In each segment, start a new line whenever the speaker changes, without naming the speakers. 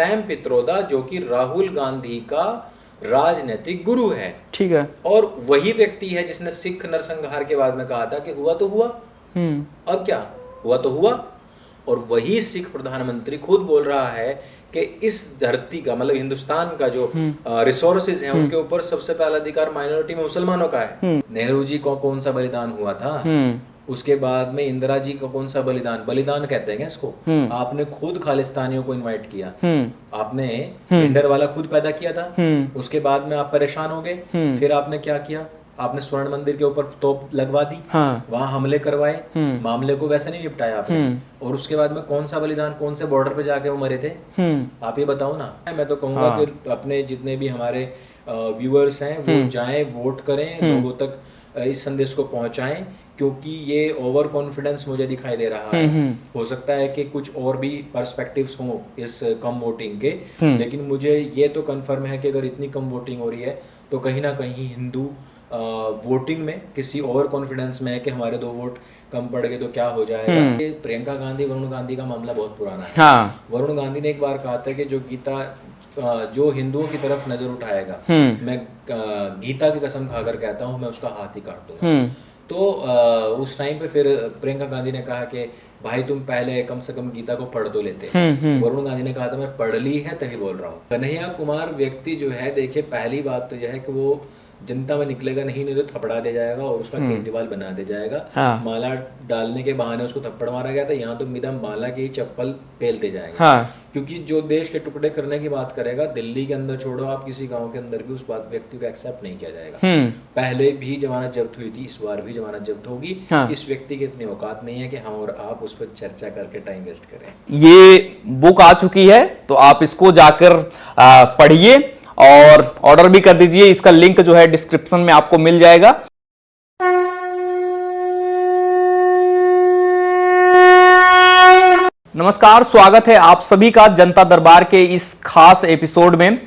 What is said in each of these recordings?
Sam Pitroda, जो कि राहुल गांधी का राजनीतिक गुरु है।
ठीक है।
और वही व्यक्ति है जिसने सिख नरसंहार के बाद में कहा था कि हुआ तो हुआ, अब क्या हुआ तो हुआ। और वही सिख प्रधानमंत्री खुद बोल रहा है कि इस धरती का, मतलब हिंदुस्तान का जो रिसोर्सेज हैं उनके ऊपर सबसे पहला अधिकार माइनॉरिटी में मुसलमानों का है। नेहरू जी को कौन सा बलिदान हुआ था, उसके बाद में इंदिरा जी का कौन सा बलिदान कहते हैं इसको। आपने खुद खालिस्तानियों को इनवाइट किया, आपने भिंडरवाला खुद पैदा किया था, उसके बाद में आप परेशान हो गए, फिर आपने क्या किया, आपने स्वर्ण मंदिर के ऊपर तोप लगवा दी, वहां हमले करवाए, मामले को वैसे नहीं निपटाया आपने। और उसके बाद में कौन सा बलिदान, कौन से बॉर्डर पे जाके वो मरे थे, आप ये बताओ ना। मैं तो कहूंगा कि अपने जितने भी हमारे व्यूअर्स हैं वो जाएं, वोट करें, लोगों तक इस संदेश को पहुंचाएं, क्योंकि ये ओवर कॉन्फिडेंस मुझे दिखाई दे रहा है। हो सकता है कि कुछ और भी पर्सपेक्टिव्स हों इस कम वोटिंग के, लेकिन मुझे ये तो कंफर्म है कि अगर इतनी कम वोटिंग हो रही है तो कहीं ना कहीं हिंदू वोटिंग में किसी ओवर कॉन्फिडेंस में है कि हमारे 2 वोट कम पड़ गए तो क्या हो जाएगा। प्रियंका गांधी, वरुण गांधी का मामला बहुत पुराना है। वरुण गांधी ने एक बार कहा था कि जो गीता, जो हिंदुओं की तरफ नजर उठाएगा, मैं गीता की कसम खाकर कहता हूँ मैं उसका हाथ ही काट दूंगा। तो उस टाइम पे फिर प्रियंका गांधी ने कहा कि भाई तुम पहले कम से कम गीता को पढ़ तो लेते। वरुण गांधी ने कहा था मैं पढ़ ली है तभी बोल रहा हूँ। कन्हैया कुमार व्यक्ति जो है, देखिए पहली बात तो यह है कि वो जनता में निकलेगा नहीं तो थपड़ा दे जाएगा और उसका केजरीवाल बना दे जाएगा। माला डालने के बहाने उसको थप्पड़ मारा गया था, यहाँ तो मिदम माला की चप्पल पेलते जाएंगे। क्योंकि जो देश के टुकड़े करने की बात करेगा, दिल्ली के अंदर छोड़ो, आप किसी गांव के अंदर भी उस बात व्यक्ति को एक्सेप्ट नहीं किया जाएगा। पहले भी जमानत जब्त हुई थी, इस बार भी जमानत जब्त होगी। इस व्यक्ति की इतनी औकात नहीं है कि हम और आप उस पर चर्चा करके टाइम वेस्ट करें।
ये बुक आ चुकी है तो आप इसको जाकर पढ़िए और ऑर्डर भी कर दीजिए। इसका लिंक जो है डिस्क्रिप्शन में आपको मिल जाएगा। नमस्कार, स्वागत है आप सभी का जनता दरबार के इस खास एपिसोड में।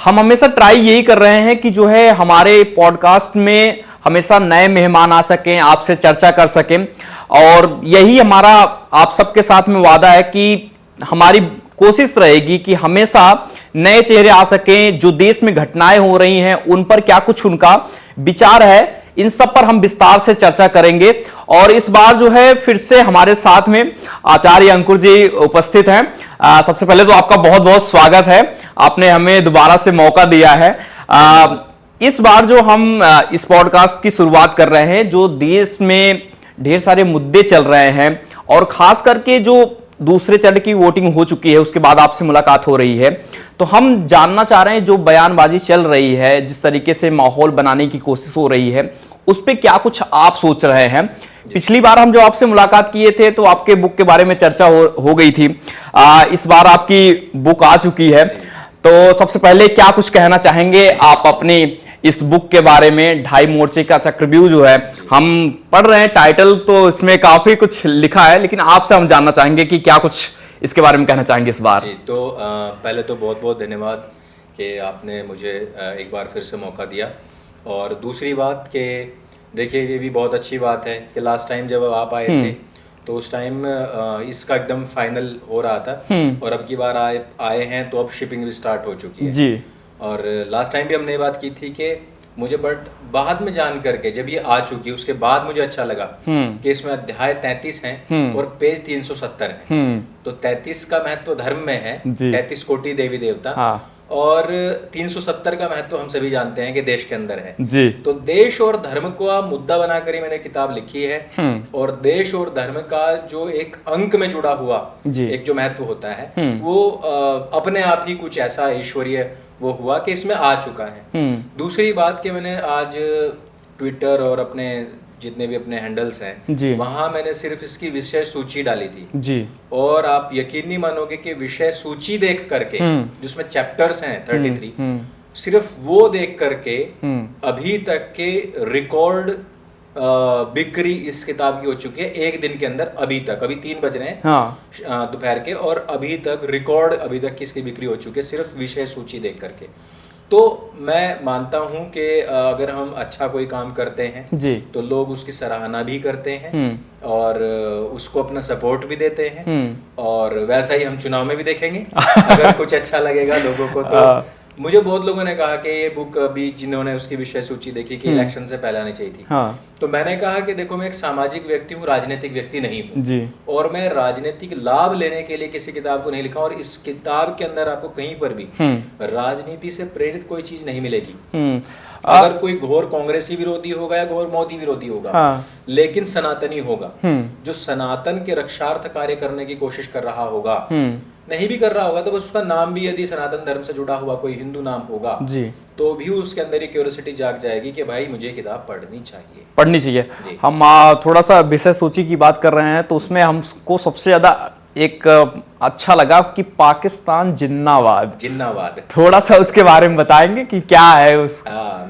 हम हमेशा ट्राई यही कर रहे हैं कि जो है हमारे पॉडकास्ट में हमेशा नए मेहमान आ सकें, आपसे चर्चा कर सकें, और यही हमारा आप सबके साथ में वादा है कि हमारी कोशिश रहेगी कि हमेशा नए चेहरे आ सकें, जो देश में घटनाएं हो रही हैं उन पर क्या कुछ उनका विचार है, इन सब पर हम विस्तार से चर्चा करेंगे। और इस बार जो है फिर से हमारे साथ में आचार्य अंकुर जी उपस्थित हैं। सबसे पहले तो आपका बहुत बहुत स्वागत है, आपने हमें दोबारा से मौका दिया है। इस बार जो हम इस पॉडकास्ट की शुरुआत कर रहे हैं, जो देश में ढेर सारे मुद्दे चल रहे हैं और खास करके जो दूसरे चरण की वोटिंग हो चुकी है उसके बाद आपसे मुलाकात हो रही है, तो हम जानना चाह रहे हैं जो बयानबाजी चल रही है, जिस तरीके से माहौल बनाने की कोशिश हो रही है, उस पे क्या कुछ आप सोच रहे हैं। पिछली बार हम जो आपसे मुलाकात किए थे तो आपके बुक के बारे में चर्चा हो गई थी। इस बार आपकी बुक आ चुकी है, तो सबसे पहले क्या कुछ कहना चाहेंगे आप अपनी इस बुक के बारे में। 2.5 मोर्चे का चक्रव्यूह जो है हम पढ़ रहे हैं, टाइटल तो इसमें काफी कुछ लिखा है, लेकिन आपसे हम जानना चाहेंगे कि क्या कुछ इसके बारे में कहना चाहेंगे इस बार।
जी, तो पहले तो बहुत बहुत धन्यवाद कि आपने मुझे एक बार फिर से मौका दिया। और दूसरी बात कि देखिए ये भी बहुत अच्छी बात है कि लास्ट टाइम जब आप आए थे तो उस टाइम इसका एकदम फाइनल हो रहा था, और अब की बार आए हैं तो अब शिपिंग भी स्टार्ट हो चुकी है जी। और लास्ट टाइम भी हमने ये बात की थी कि मुझे बट बाद में जान करके जब ये आ चुकी उसके बाद मुझे अच्छा लगा कि इसमें अध्याय 33 हैं और पेज 370 है। तो 33 का महत्व धर्म में है, 33 कोटि देवी देवता, और 370 का महत्व हम सभी जानते हैं कि देश के अंदर है जी। तो देश और धर्म को मुद्दा बनाकर ही मैंने किताब लिखी है, और देश और धर्म का जो एक अंक में जुड़ा हुआ एक जो महत्व होता है वो अपने आप ही कुछ ऐसा ईश्वरीय वो हुआ कि इसमें आ चुका है। दूसरी बात कि मैंने आज ट्विटर और अपने जितने भी अपने हैंडल्स हैं वहां मैंने सिर्फ इसकी विषय सूची डाली थी जी। और आप यकीन नहीं मानोगे कि विषय सूची देख करके जिसमें चैप्टर्स हैं 33, सिर्फ वो देख करके अभी तक के रिकॉर्ड बिक्री इस किताब की हो चुकी है एक दिन के अंदर। अभी तक, अभी 3 बज रहे हैं दोपहर के, और अभी तक रिकॉर्ड अभी तक की इसकी बिक्री हो चुकी है सिर्फ विषय सूची देख करके। तो मैं मानता हूं कि अगर हम अच्छा कोई काम करते हैं
जी
तो लोग उसकी सराहना भी करते हैं और उसको अपना सपोर्ट भी देते हैं, और वैसा ही हम चुनाव में भी देखेंगे। अगर कुछ अच्छा लगेगा लोगों को तो मुझे बहुत लोगों ने कहा कि ये बुक अभी जिन्होंने उसकी विषय सूची देखी कि इलेक्शन से पहले आनी चाहिए थी।
हाँ।
तो मैंने कहा कि देखो, मैं एक सामाजिक व्यक्ति हूँ, राजनीतिक व्यक्ति नहीं हूँ
जी।
और मैं राजनीतिक लाभ लेने के लिए किसी किताब को नहीं लिखा, और इस किताब के अंदर आपको कहीं पर भी राजनीति से प्रेरित कोई चीज नहीं मिलेगी। अगर कोई घोर कांग्रेसी विरोधी होगा या घोर मोदी विरोधी होगा, लेकिन सनातनी होगा, जो सनातन के रक्षार्थ कार्य करने की कोशिश कर रहा होगा, नहीं भी कर रहा होगा तो बस उसका नाम भी यदि सनातन धर्म से जुड़ा हुआ कोई हिंदू नाम होगा जी, तो भी उसके अंदर ये क्यूरियोसिटी जाग जाएगी कि भाई मुझे किताब पढ़नी चाहिए।
हम थोड़ा सा विषय सूची की बात कर रहे हैं तो उसमें हमको सबसे ज्यादा एक अच्छा लगा कि पाकिस्तान जिन्नावाद, थोड़ा सा उसके बारे में बताएंगे कि क्या है उस।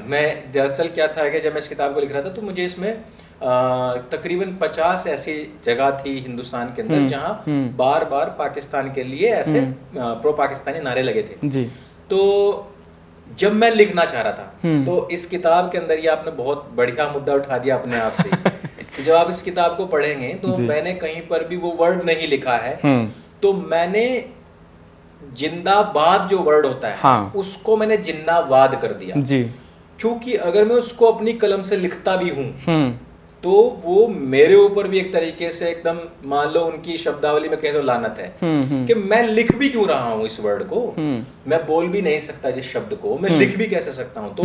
मैं दरअसल क्या था कि जब मैं इस किताब को लिख रहा था तो मुझे इसमें तकरीबन 50 ऐसी जगह थी हिंदुस्तान के अंदर जहां बार बार पाकिस्तान के लिए ऐसे प्रो पाकिस्तानी नारे लगे थे जी। तो जब मैं लिखना चाह रहा था तो इस किताब के अंदर ये आपने बहुत बढ़िया मुद्दा उठा दिया अपने आप से। तो जब आप इस किताब को पढ़ेंगे तो मैंने कहीं पर भी वो वर्ड नहीं लिखा है, तो मैंने जिंदाबाद जो वर्ड होता है उसको मैंने जिन्नावाद कर दिया जी। क्योंकि अगर मैं उसको अपनी कलम से लिखता भी हूं तो वो मेरे ऊपर भी एक तरीके से एकदम, मान लो उनकी शब्दावली में कह दो लानत है कि मैं लिख भी क्यों रहा हूं इस वर्ड को, मैं बोल भी नहीं सकता जिस शब्द को, मैं लिख भी कैसे सकता हूं। तो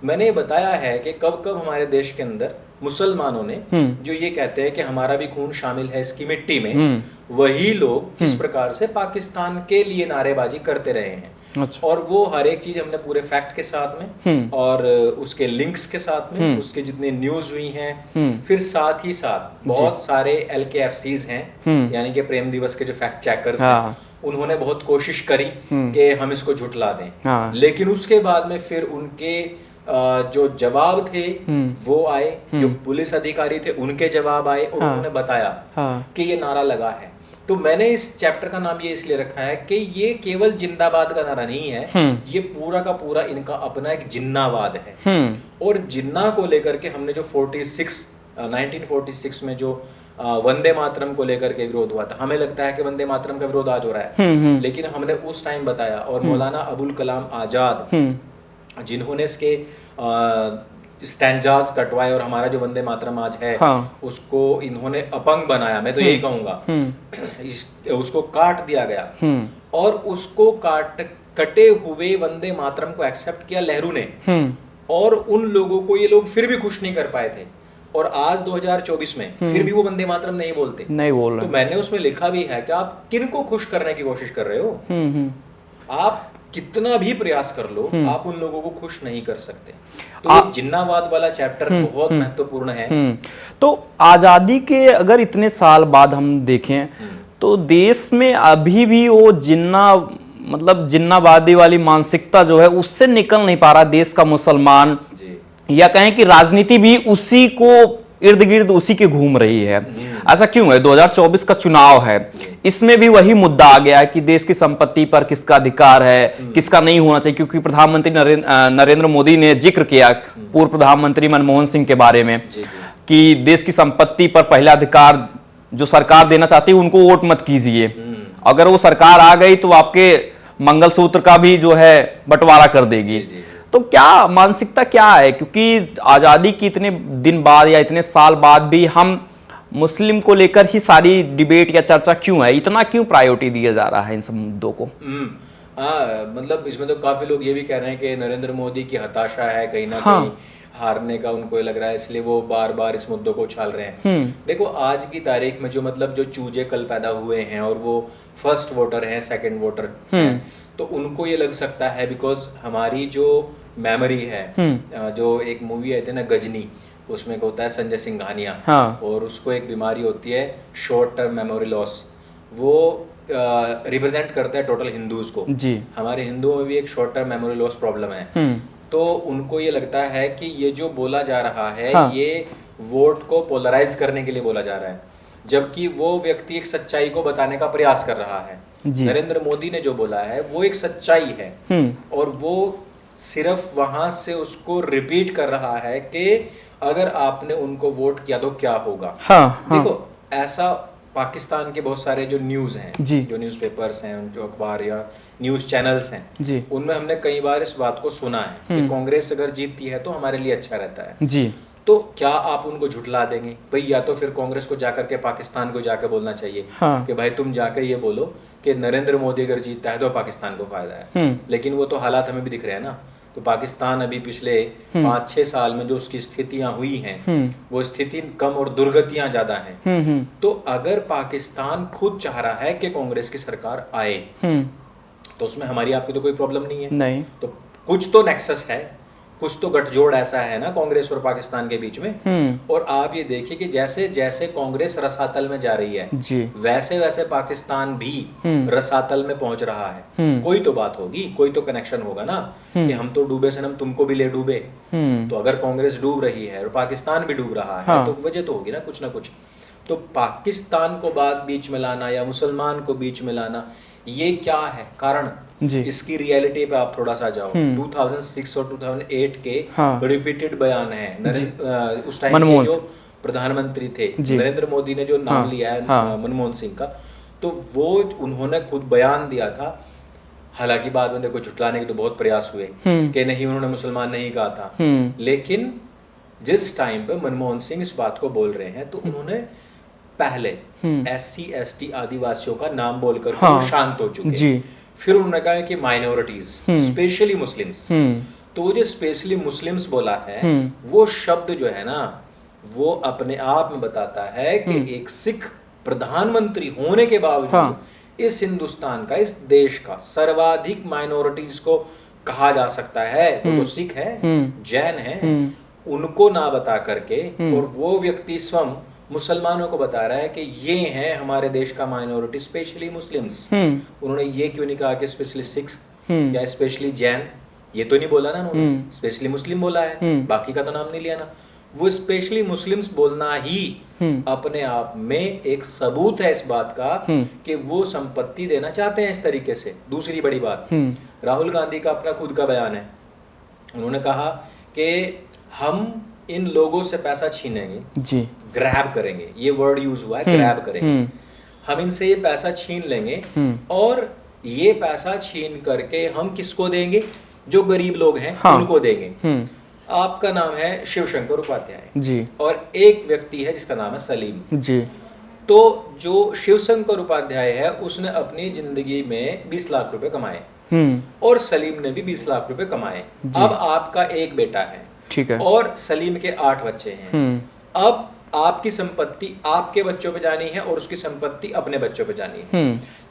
मैंने ये बताया है कि कब कब हमारे देश के अंदर मुसलमानों ने जो ये कहते हैं कि हमारा भी खून शामिल है इसकी मिट्टी में, वही लोग किस प्रकार से पाकिस्तान के लिए नारेबाजी करते रहे हैं। अच्छा। और वो हर एक चीज हमने पूरे फैक्ट के साथ में और उसके लिंक्स के साथ में, उसके जितने न्यूज हुई हैं, फिर साथ ही साथ बहुत सारे LKFCs हैं, यानी कि प्रेम दिवस के जो फैक्ट चेकर्स हैं, उन्होंने बहुत कोशिश करी कि हम इसको झुठला दें, लेकिन उसके बाद में फिर उनके जो जवाब थे वो आए, जो पुलिस अधिकारी थे उनके जवाब आए और उन्होंने बताया कि ये नारा लगा है। तो मैंने इस चैप्टर का नाम ये इसलिए रखा है कि ये केवल जिंदाबाद का नारा नहीं है, ये पूरा का पूरा इनका अपना एक जिन्नावाद है। और जिन्ना को लेकर के हमने जो 1946 में जो वंदे मातरम को लेकर के विरोध हुआ था, हमें लगता है कि वंदे मातरम का विरोध आज हो रहा है, लेकिन हमने उस टाइम बताया, और मौलाना अबुल कलाम आजाद जिन्होंने इसके स्टैंजास कटवाए और हमारा जो वंदे मातरम आज है उसको इन्होंने अपंग बनाया, मैं तो यही कहूंगा। उसको काट दिया गया और उसको कटे हुए वंदे मातरम को एक्सेप्ट किया नेहरू ने, और उन लोगों को ये लोग फिर भी खुश नहीं कर पाए थे, और आज 2024 में फिर भी वो वंदे मातरम नहीं बोल रहे। तो मैंने उसमें लिखा भी है कि आप किनको खुश करने की कोशिश कर रहे हो, आप कितना भी प्रयास कर लो आप उन लोगों को खुश नहीं कर सकते। तो ये जिन्नावाद वाला चैप्टर बहुत महत्वपूर्ण है।
तो आजादी के अगर इतने साल बाद हम देखें तो देश में अभी भी वो जिन्नावादी वाली मानसिकता जो है उससे निकल नहीं पा रहा देश का मुसलमान, या कहें कि राजनीति भी उसी को इर्द गिर्द उसी के घूम रही है। ऐसा क्यों है? 2024 का चुनाव है, इसमें भी वही मुद्दा आ गया कि देश की संपत्ति पर किसका अधिकार है, किसका नहीं होना चाहिए, क्योंकि प्रधानमंत्री नरेंद्र मोदी ने जिक्र किया पूर्व प्रधानमंत्री मनमोहन सिंह के बारे में कि देश की संपत्ति पर पहला अधिकार जो सरकार देना चाहती है उनको वोट मत कीजिए, अगर वो सरकार आ गई तो आपके मंगलसूत्र का भी जो है बंटवारा कर देगी। तो क्या मानसिकता क्या है, क्योंकि आजादी की इतने दिन बाद या इतने साल बाद भी हम मुस्लिम को लेकर ही सारी डिबेट या चर्चा क्यों है, इतना क्यों प्रायोरिटी दिया जा रहा है इन सब मुद्दों को?
मतलब इसमें तो काफी लोग ये भी कह रहे हैं कि नरेंद्र मोदी की हताशा है, कहीं ना कहीं हारने का उनको ये लग रहा है, इसलिए वो बार बार इस मुद्दों को उछाल रहे हैं। देखो आज की तारीख में जो चूजे कल पैदा हुए हैं और वो फर्स्ट वोटर हैं, सेकंड वोटर हैं, तो उनको ये लग सकता है बिकॉज हमारी जो मेमोरी है, जो एक मूवी आई थी ना गजनी, उसमें होता है संजय सिंघानिया, और उसको एक बीमारी होती है शॉर्ट टर्म मेमोरी लॉस, वो रिप्रेजेंट करता है टोटल हिंदूज को जी। हमारे हिंदुओं में भी एक short term memory loss problem है, तो उनको ये लगता है कि ये जो बोला जा रहा है ये वोट को पोलराइज करने के लिए बोला जा रहा है, जबकि वो व्यक्ति एक सच्चाई को बताने का प्रयास कर रहा है। नरेंद्र मोदी ने जो बोला है वो एक सच्चाई है, और वो सिर्फ वहां से उसको रिपीट कर रहा है कि अगर आपने उनको वोट किया तो क्या होगा।
हाँ,
देखो ऐसा पाकिस्तान के बहुत सारे जो न्यूज़ हैं,
जी,
जो न्यूज़पेपर्स हैं, जो अखबार या न्यूज़ चैनल्स हैं,
जी,
उनमें हमने कई बार इस बात को सुना है कि कांग्रेस अगर जीतती है तो हमारे लिए अच्छा रहता है।
जी,
तो क्या आप उनको झुठला देंगे भाई? या तो फिर कांग्रेस को जाकर के पाकिस्तान को जाकर बोलना चाहिए
हाँ,
कि भाई तुम जाकर ये बोलो कि नरेंद्र मोदी अगर जीतता है तो पाकिस्तान को फायदा है। लेकिन वो तो हालात हमें भी दिख रहे हैं ना। तो पाकिस्तान अभी पिछले 5-6 साल में जो उसकी स्थितियां हुई हैं, वो स्थिति कम और दुर्गतियां ज्यादा हैं। तो अगर पाकिस्तान खुद चाह रहा है कि कांग्रेस की सरकार आए तो उसमें हमारी आपकी तो कोई प्रॉब्लम नहीं है।
नहीं,
तो कुछ तो नेक्सस है, कुछ तो गठजोड़ ऐसा है ना कांग्रेस और पाकिस्तान के बीच में। और आप ये देखिए कि जैसे जैसे कांग्रेस रसातल में जा रही है,
जी,
वैसे वैसे पाकिस्तान भी रसातल में पहुंच रहा है। कोई तो बात होगी, कोई तो कनेक्शन होगा ना कि हम तो डूबे सनम तुमको भी ले डूबे। तो अगर कांग्रेस डूब रही है और पाकिस्तान भी डूब रहा है,
हाँ,
तो वजह तो होगी ना कुछ। तो पाकिस्तान को बात बीच में लाना या मुसलमान को बीच में लाना, ये क्या है कारण?
जी,
इसकी रियलिटी पे आप थोड़ा सा जाओ। 2006 और 2008 के
हाँ,
रिपीटेड बयान है उस टाइम के जो प्रधानमंत्री थे नरेंद्र मोदी ने जो नाम लिया है मनमोहन सिंह का, तो वो उन्होंने खुद बयान दिया था। हालांकि बाद में देखो झुटलाने के तो बहुत प्रयास हुए कि नहीं उन्होंने मुसलमान नहीं कहा था, लेकिन जिस टाइम पे मनमोहन सिंह इस बात को बोल रहे हैं तो उन्होंने पहले SC/ST आदिवासियों का नाम बोलकर वो शांत हो चुके।
जी,
फिर उन्होंने कहा कि माइनॉरिटीज स्पेशली मुस्लिम्स, तो वो जो स्पेशली मुस्लिम्स बोला है वो शब्द जो है ना वो अपने आप में बताता है कि एक सिख प्रधानमंत्री होने के बावजूद इस हिंदुस्तान का, इस देश का सर्वाधिक माइनॉरिटीज को कहा जा सकता है तो सिख है, जैन है, उनको ना बता करके और वो व्यक्ति स्वयं मुसलमानों को बता रहा है कि ये हैं हमारे देश का माइनॉरिटी स्पेशली मुस्लिम्स। उन्होंने ये क्यों नहीं कहा कि स्पेशली सिख्स या स्पेशली जैन, ये तो नहीं बोला ना उन्होंने, स्पेशली मुस्लिम बोला है, बाकी का तो नाम नहीं लिया ना। वो स्पेशली मुस्लिम्स बोलना ही अपने आप में एक सबूत है इस बात का कि वो संपत्ति देना चाहते हैं इस तरीके से। दूसरी बड़ी बात, राहुल गांधी का अपना खुद का बयान है। उन्होंने कहा कि हम इन लोगों से पैसा छीनेंगे,
जी,
ग्रैब करेंगे, ये वर्ड यूज हुआ है, ग्रैब करेंगे, हम इनसे ये पैसा छीन लेंगे और ये पैसा छीन करके हम किसको देंगे? जो गरीब लोग हैं उनको देंगे। आपका नाम है शिवशंकर उपाध्याय
जी,
और एक व्यक्ति है जिसका नाम है सलीम
जी,
तो जो शिवशंकर उपाध्याय है उसने अपनी जिंदगी में 20 लाख रुपए कमाए और सलीम ने भी 20 लाख रुपए कमाए। अब आपका एक बेटा है,
ठीक है,
और सलीम के 8 बच्चे हैं। अब आपकी संपत्ति आपके बच्चों पे जानी है और उसकी संपत्ति अपने बच्चों पे जानी है।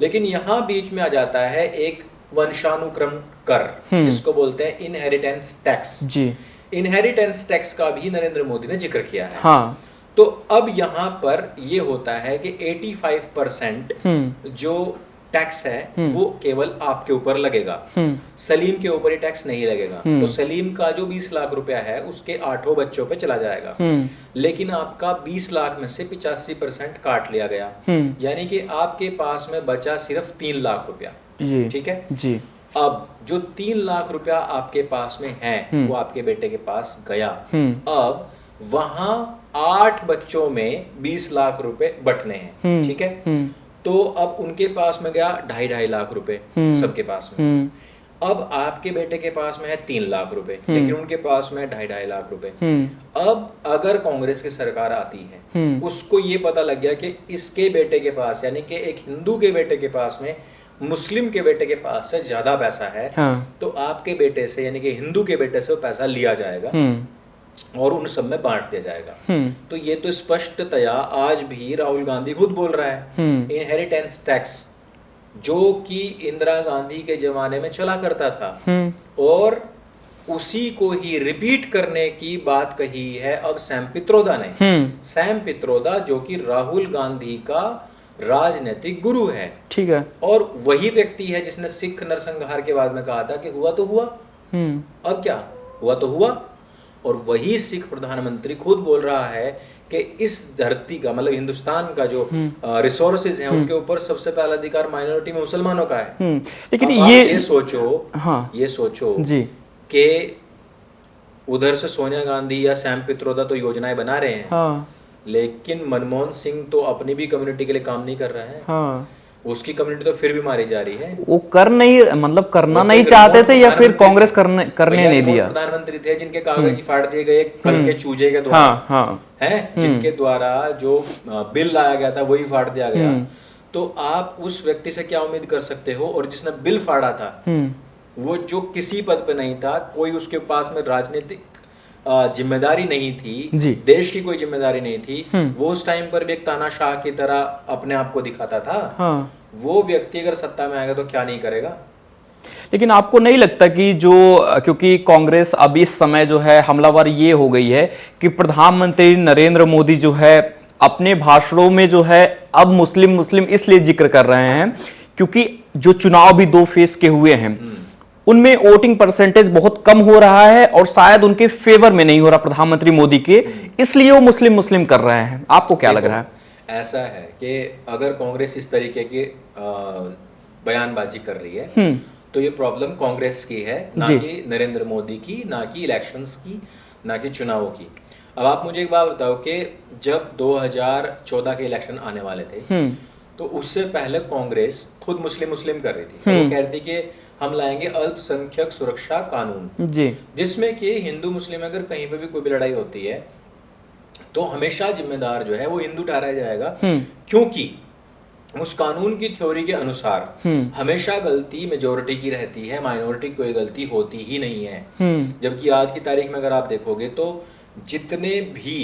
लेकिन यहाँ बीच में आ जाता है एक वंशानुक्रम कर, इसको बोलते हैं इनहेरिटेंस टैक्स।
जी,
इनहेरिटेंस टैक्स का भी नरेंद्र मोदी ने जिक्र किया है।
हाँ,
तो अब यहाँ पर ये होता है कि 85% जो टैक्स है वो केवल आपके ऊपर लगेगा, सलीम के ऊपर ही टैक्स नहीं लगेगा। तो सलीम का जो 20 लाख रुपया है उसके 8 बच्चों पे चला जाएगा, लेकिन आपका 20 लाख में से 85% काट लिया गया, यानी कि आपके पास में बचा सिर्फ 3 लाख रुपया। ठीक है
जी,
अब जो 3 लाख रुपया आपके पास में है वो आपके बेटे के पास गया। अब वहां 8 बच्चों में 20 लाख रुपए बटने हैं, ठीक है। तो अब उनके पास में गया 2.5 लाख रुपए सबके पास में। अब आपके बेटे के पास में है 3 लाख रुपए, लेकिन उनके पास में 2.5 लाख रुपए। अब अगर कांग्रेस की सरकार आती है, उसको ये पता लग गया कि इसके बेटे के पास, यानी कि एक हिंदू के बेटे के पास में मुस्लिम के बेटे के पास से ज्यादा पैसा है, तो आपके बेटे से यानी कि हिंदू के बेटे से वो पैसा लिया जाएगा और उन सब में बांट दिया जाएगा। तो ये तो स्पष्टतया आज भी राहुल गांधी खुद बोल रहा है। इनहेरिटेंस टैक्स जो कि इंदिरा गांधी के जमाने में चला करता था और उसी को ही रिपीट करने की बात कही है अब सैम पित्रोदा ने। सैम पित्रोदा जो कि राहुल गांधी का राजनीतिक गुरु है, ठीक है, और वही व्यक्ति है जिसने सिख नरसंहार के बाद में कहा था कि हुआ तो हुआ, अब क्या हुआ तो हुआ। और वही सिख प्रधानमंत्री खुद बोल रहा है कि इस धरती का, मतलब हिंदुस्तान का जो रिसोर्सेज हैं उनके ऊपर सबसे पहला अधिकार माइनॉरिटी में मुसलमानों का है।
लेकिन
ये सोचो, हाँ, ये सोचो
जी
कि उधर से सोनिया गांधी या सैम पित्रोदा तो योजनाएं बना रहे हैं,
हाँ
लेकिन मनमोहन सिंह तो अपनी भी कम्युनिटी के लिए काम नहीं कर रहे हैं।
हाँ,
उसकी कम्युनिटी तो फिर भी मारी जा रही है।
वो कर नहीं, मतलब करना
वो
नहीं
तो
चाहते
रिमोट
थे या फिर
प्रधानमंत्री
कांग्रेस
थे।
करने
भैया
नहीं
रिमोट
दिया।
प्रधानमंत्री थे जिनके कागज ही फाड़ दिए गए कल के चूजे के द्वारा,
हाँ हाँ,
हैं, जिनके द्वारा जो बिल लाया गया था वही फाड़ दिया गया। तो आप उस व्यक्ति से क्या उम्मीद कर सकते हो? और जिसने बिल फाड़ा था वो जो किसी पद पे नहीं था, कोई उसके पास में राजनीतिक जिम्मेदारी नहीं थी,
जी।
देश की कोई जिम्मेदारी नहीं थी, वो उस टाइम पर भी एक तानाशाह की तरह अपने आप को दिखाता था।
हाँ।
वो व्यक्ति अगर सत्ता में आएगा तो क्या नहीं करेगा?
लेकिन आपको नहीं लगता कि जो, क्योंकि कांग्रेस अब इस समय जो है हमलावर ये हो गई है कि प्रधानमंत्री नरेंद्र मोदी जो है अपने भाषणों में जो है अब मुस्लिम मुस्लिम इसलिए जिक्र कर रहे हैं क्योंकि जो चुनाव भी 2 फेज के हुए हैं उनमें वोटिंग परसेंटेज बहुत कम हो रहा है और शायद उनके फेवर में नहीं हो रहा प्रधानमंत्री मोदी के, इसलिए वो मुस्लिम मुस्लिम कर रहे हैं। आपको क्या लग रहा है?
ऐसा है कि अगर कांग्रेस इस तरीके की बयानबाजी कर रही है तो ये प्रॉब्लम कांग्रेस की है, ना कि नरेंद्र मोदी की, ना कि इलेक्शंस की, ना कि चुनावों की। अब आप मुझे एक बात बताओ कि जब 2014 के इलेक्शन आने वाले थे तो उससे पहले कांग्रेस खुद मुस्लिम मुस्लिम कर रही थी। वो कह रही थी कि हम लाएंगे अल्पसंख्यक सुरक्षा कानून जी, जिसमें कि हिंदू मुस्लिम अगर कहीं पे भी कोई भी लड़ाई होती है तो हमेशा जिम्मेदार जो है वो हिंदू ठहराया जाएगा, क्योंकि उस कानून की थ्योरी के अनुसार हमेशा गलती मेजोरिटी की रहती है, माइनॉरिटी की कोई गलती होती ही नहीं है। जबकि आज की तारीख में अगर आप देखोगे तो जितने भी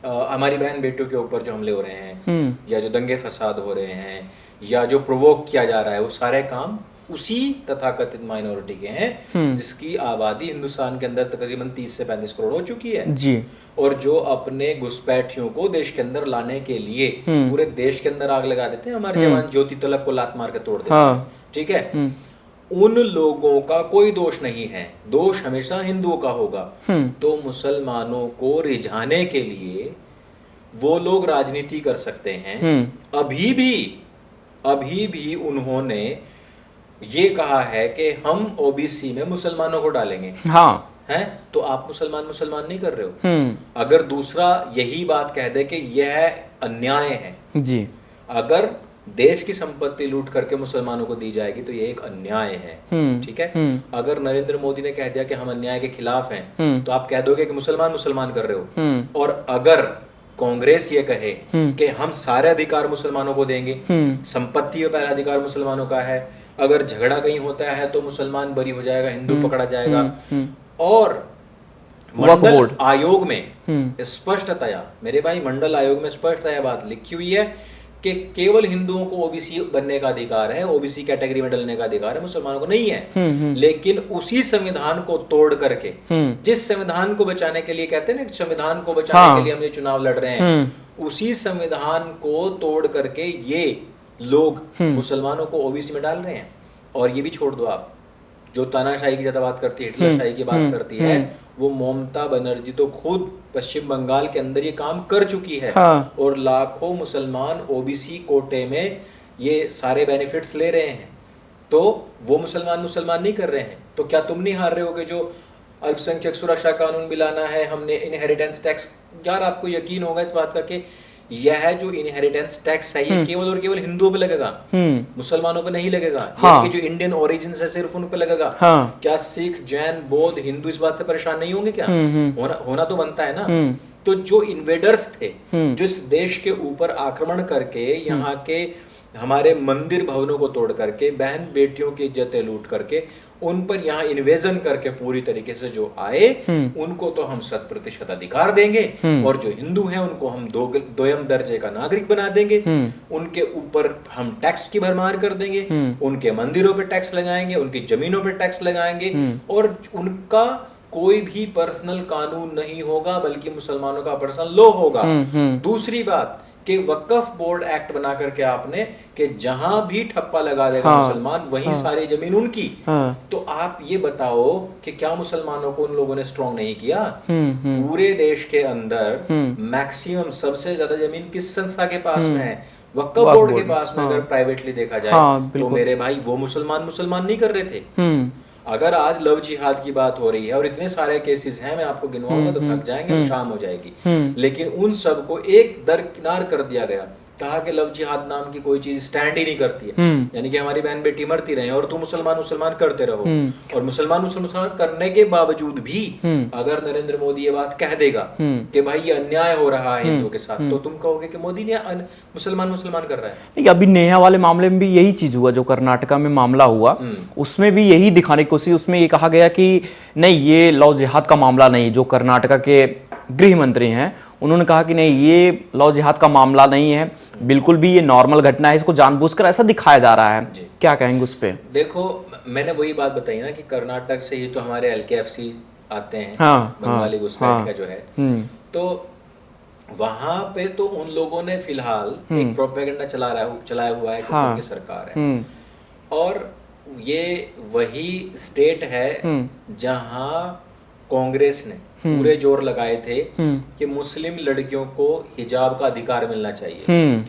हमारी बहन बेटियों के ऊपर जो हमले हो रहे हैं या जो दंगे फसाद हो रहे हैं या जो प्रोवोक किया जा रहा है, वो सारे काम उसी तथाकथित माइनॉरिटी के हैं जिसकी आबादी हिंदुस्तान के अंदर तकरीबन 30 से 35 करोड़ हो चुकी है जी। और जो अपने घुसपैठियों को देश के अंदर लाने के लिए पूरे देश के अंदर आग लगा देते हैं। हमारे जवान ज्योति तलक को लात मार के तोड़ देते हैं, ठीक है। उन लोगों का कोई दोष नहीं है, दोष हमेशा हिंदुओं का होगा। तो मुसलमानों को रिझाने के लिए वो लोग राजनीति कर सकते हैं। अभी भी उन्होंने ये कहा है कि हम ओबीसी में मुसलमानों को डालेंगे। हाँ हैं, तो आप मुसलमान नहीं कर रहे हो। अगर दूसरा यही बात कह दे कि यह अन्याय है जी, अगर देश की संपत्ति लूट करके मुसलमानों को दी जाएगी तो ये एक अन्याय है, ठीक है। अगर नरेंद्र मोदी ने कह दिया कि हम अन्याय के खिलाफ हैं तो आप कह दोगे कि मुसलमान कर रहे हो। और अगर कांग्रेस ये कहे कि हम सारे अधिकार मुसलमानों को देंगे, संपत्ति का पहला अधिकार मुसलमानों का है, अगर झगड़ा कहीं होता है तो मुसलमान बरी हो जाएगा, हिंदू पकड़ा जाएगा। और मंडल आयोग में स्पष्टतया, मेरे भाई, मंडल आयोग में स्पष्टतया बात लिखी हुई है कि केवल हिंदुओं को ओबीसी बनने का अधिकार है, ओबीसी कैटेगरी में डलने का अधिकार है, मुसलमानों को नहीं है। लेकिन उसी संविधान को तोड़ करके, जिस संविधान को बचाने के लिए कहते हैं ना, संविधान को बचाने के लिए हम ये चुनाव लड़ रहे हैं, उसी संविधान को तोड़ करके ये लोग मुसलमानों को ओबीसी में डाल रहे हैं। और ये भी छोड़ दो, आप जो तानाशाही की ज्यादा बात करती है, हिटलरशाही की बात करती है, वो ममता बनर्जी तो खुद पश्चिम बंगाल के अंदर ये काम कर चुकी है। हाँ। और लाखों मुसलमान ओबीसी कोटे में ये सारे बेनिफिट्स ले रहे हैं। तो वो मुसलमान नहीं कर रहे हैं। तो क्या तुम नहीं हार रहे हो कि जो अल्पसंख्यक सुरक्षा कानून भी लाना है हमने, इनहेरिटेंस टैक्स, यार आपको यकीन होगा इस बात का कि यह जो इनहेरिटेंस टैक्स है ये केवल और केवल हिंदुओं पे लगेगा, मुसलमानों पे नहीं लगेगा। हाँ। जो इंडियन ओरिजिन है सिर्फ उन पे लगेगा। हाँ। क्या सिख, जैन, बौद्ध, हिंदू इस बात से परेशान नहीं होंगे क्या? होना तो बनता है ना। तो जो इन्वेडर्स थे, जो इस देश के ऊपर आक्रमण करके यहाँ के हमारे मंदिर भवनों को तोड़ करके, बहन बेटियों की इज्जतें लूट करके, उन पर यहाँ इन्वेजन करके पूरी तरीके से जो आए, उनको तो हम 100% अधिकार देंगे। और जो हिंदू हैं उनको हम दोयम दर्जे का नागरिक बना देंगे। उनके ऊपर हम टैक्स की भरमार कर देंगे, उनके मंदिरों पे टैक्स लगाएंगे, उनकी जमीनों पे टैक्स लगाएंगे, और उनका कोई भी पर्सनल कानून नहीं होगा, बल्कि मुसलमानों का पर्सनल लॉ होगा। दूसरी बात कि वक्फ बोर्ड एक्ट बना करके आपने कि जहां भी ठप्पा लगा देगा मुसलमान, वहीं सारी जमीन उनकी। तो आप ये बताओ कि क्या मुसलमानों को उन लोगों ने स्ट्रॉन्ग नहीं किया? पूरे देश के अंदर मैक्सिमम सबसे ज्यादा जमीन किस संस्था के पास में है? वक्फ बोर्ड के पास में। अगर प्राइवेटली देखा जाए तो मेरे भाई वो मुसलमान नहीं कर रहे थे। अगर आज लव जिहाद की बात हो रही है और इतने सारे केसेस हैं, मैं आपको गिनवाऊंगा तो थक जाएंगे, शाम हो जाएगी, लेकिन उन सबको एक दरकिनार कर दिया गया, कहा कि लव जिहाद नाम की कोई चीज स्टैंड ही नहीं करती है, यानी कि हमारी बहन बेटी मरती रहे और तुम मुसलमान मुसलमान करते रहो। और मुसलमान मुसलमान करने के बावजूद भी अगर नरेंद्र मोदी ये बात कह देगा कि भाई ये अन्याय हो रहा है हिंदुओं के साथ, तो तुम कहोगे कि मोदी ने मुसलमान मुसलमान कर रहा है।
नहीं, अभी नेहा वाले मामले में भी यही चीज हुआ, जो कर्नाटका में मामला हुआ उसमें भी यही दिखाने की कोशिश, उसमें ये कहा गया कि नहीं ये लव जिहाद का मामला नहीं। जो कर्नाटका के गृह मंत्री हैं उन्होंने कहा कि नहीं ये लव जिहाद का मामला नहीं है, बिल्कुल भी ये नॉर्मल घटना है, इसको जानबूझकर ऐसा दिखाया जा रहा है। क्या कहेंगे उस पे?
देखो, मैंने वही बात बताई ना कि कर्नाटक से ही तो हमारे LKFC आते हैं, बंगाली घुसपैठ का जो है, तो वहां पे तो उन लोगों ने फिलहाल एक प्रोपेगेंडा चलाया हुआ है कि उनकी सरकार है, और ये वही स्टेट है जहां कांग्रेस ने पूरे जोर लगाए थे कि मुस्लिम लड़कियों को हिजाब का अधिकार मिलना चाहिए,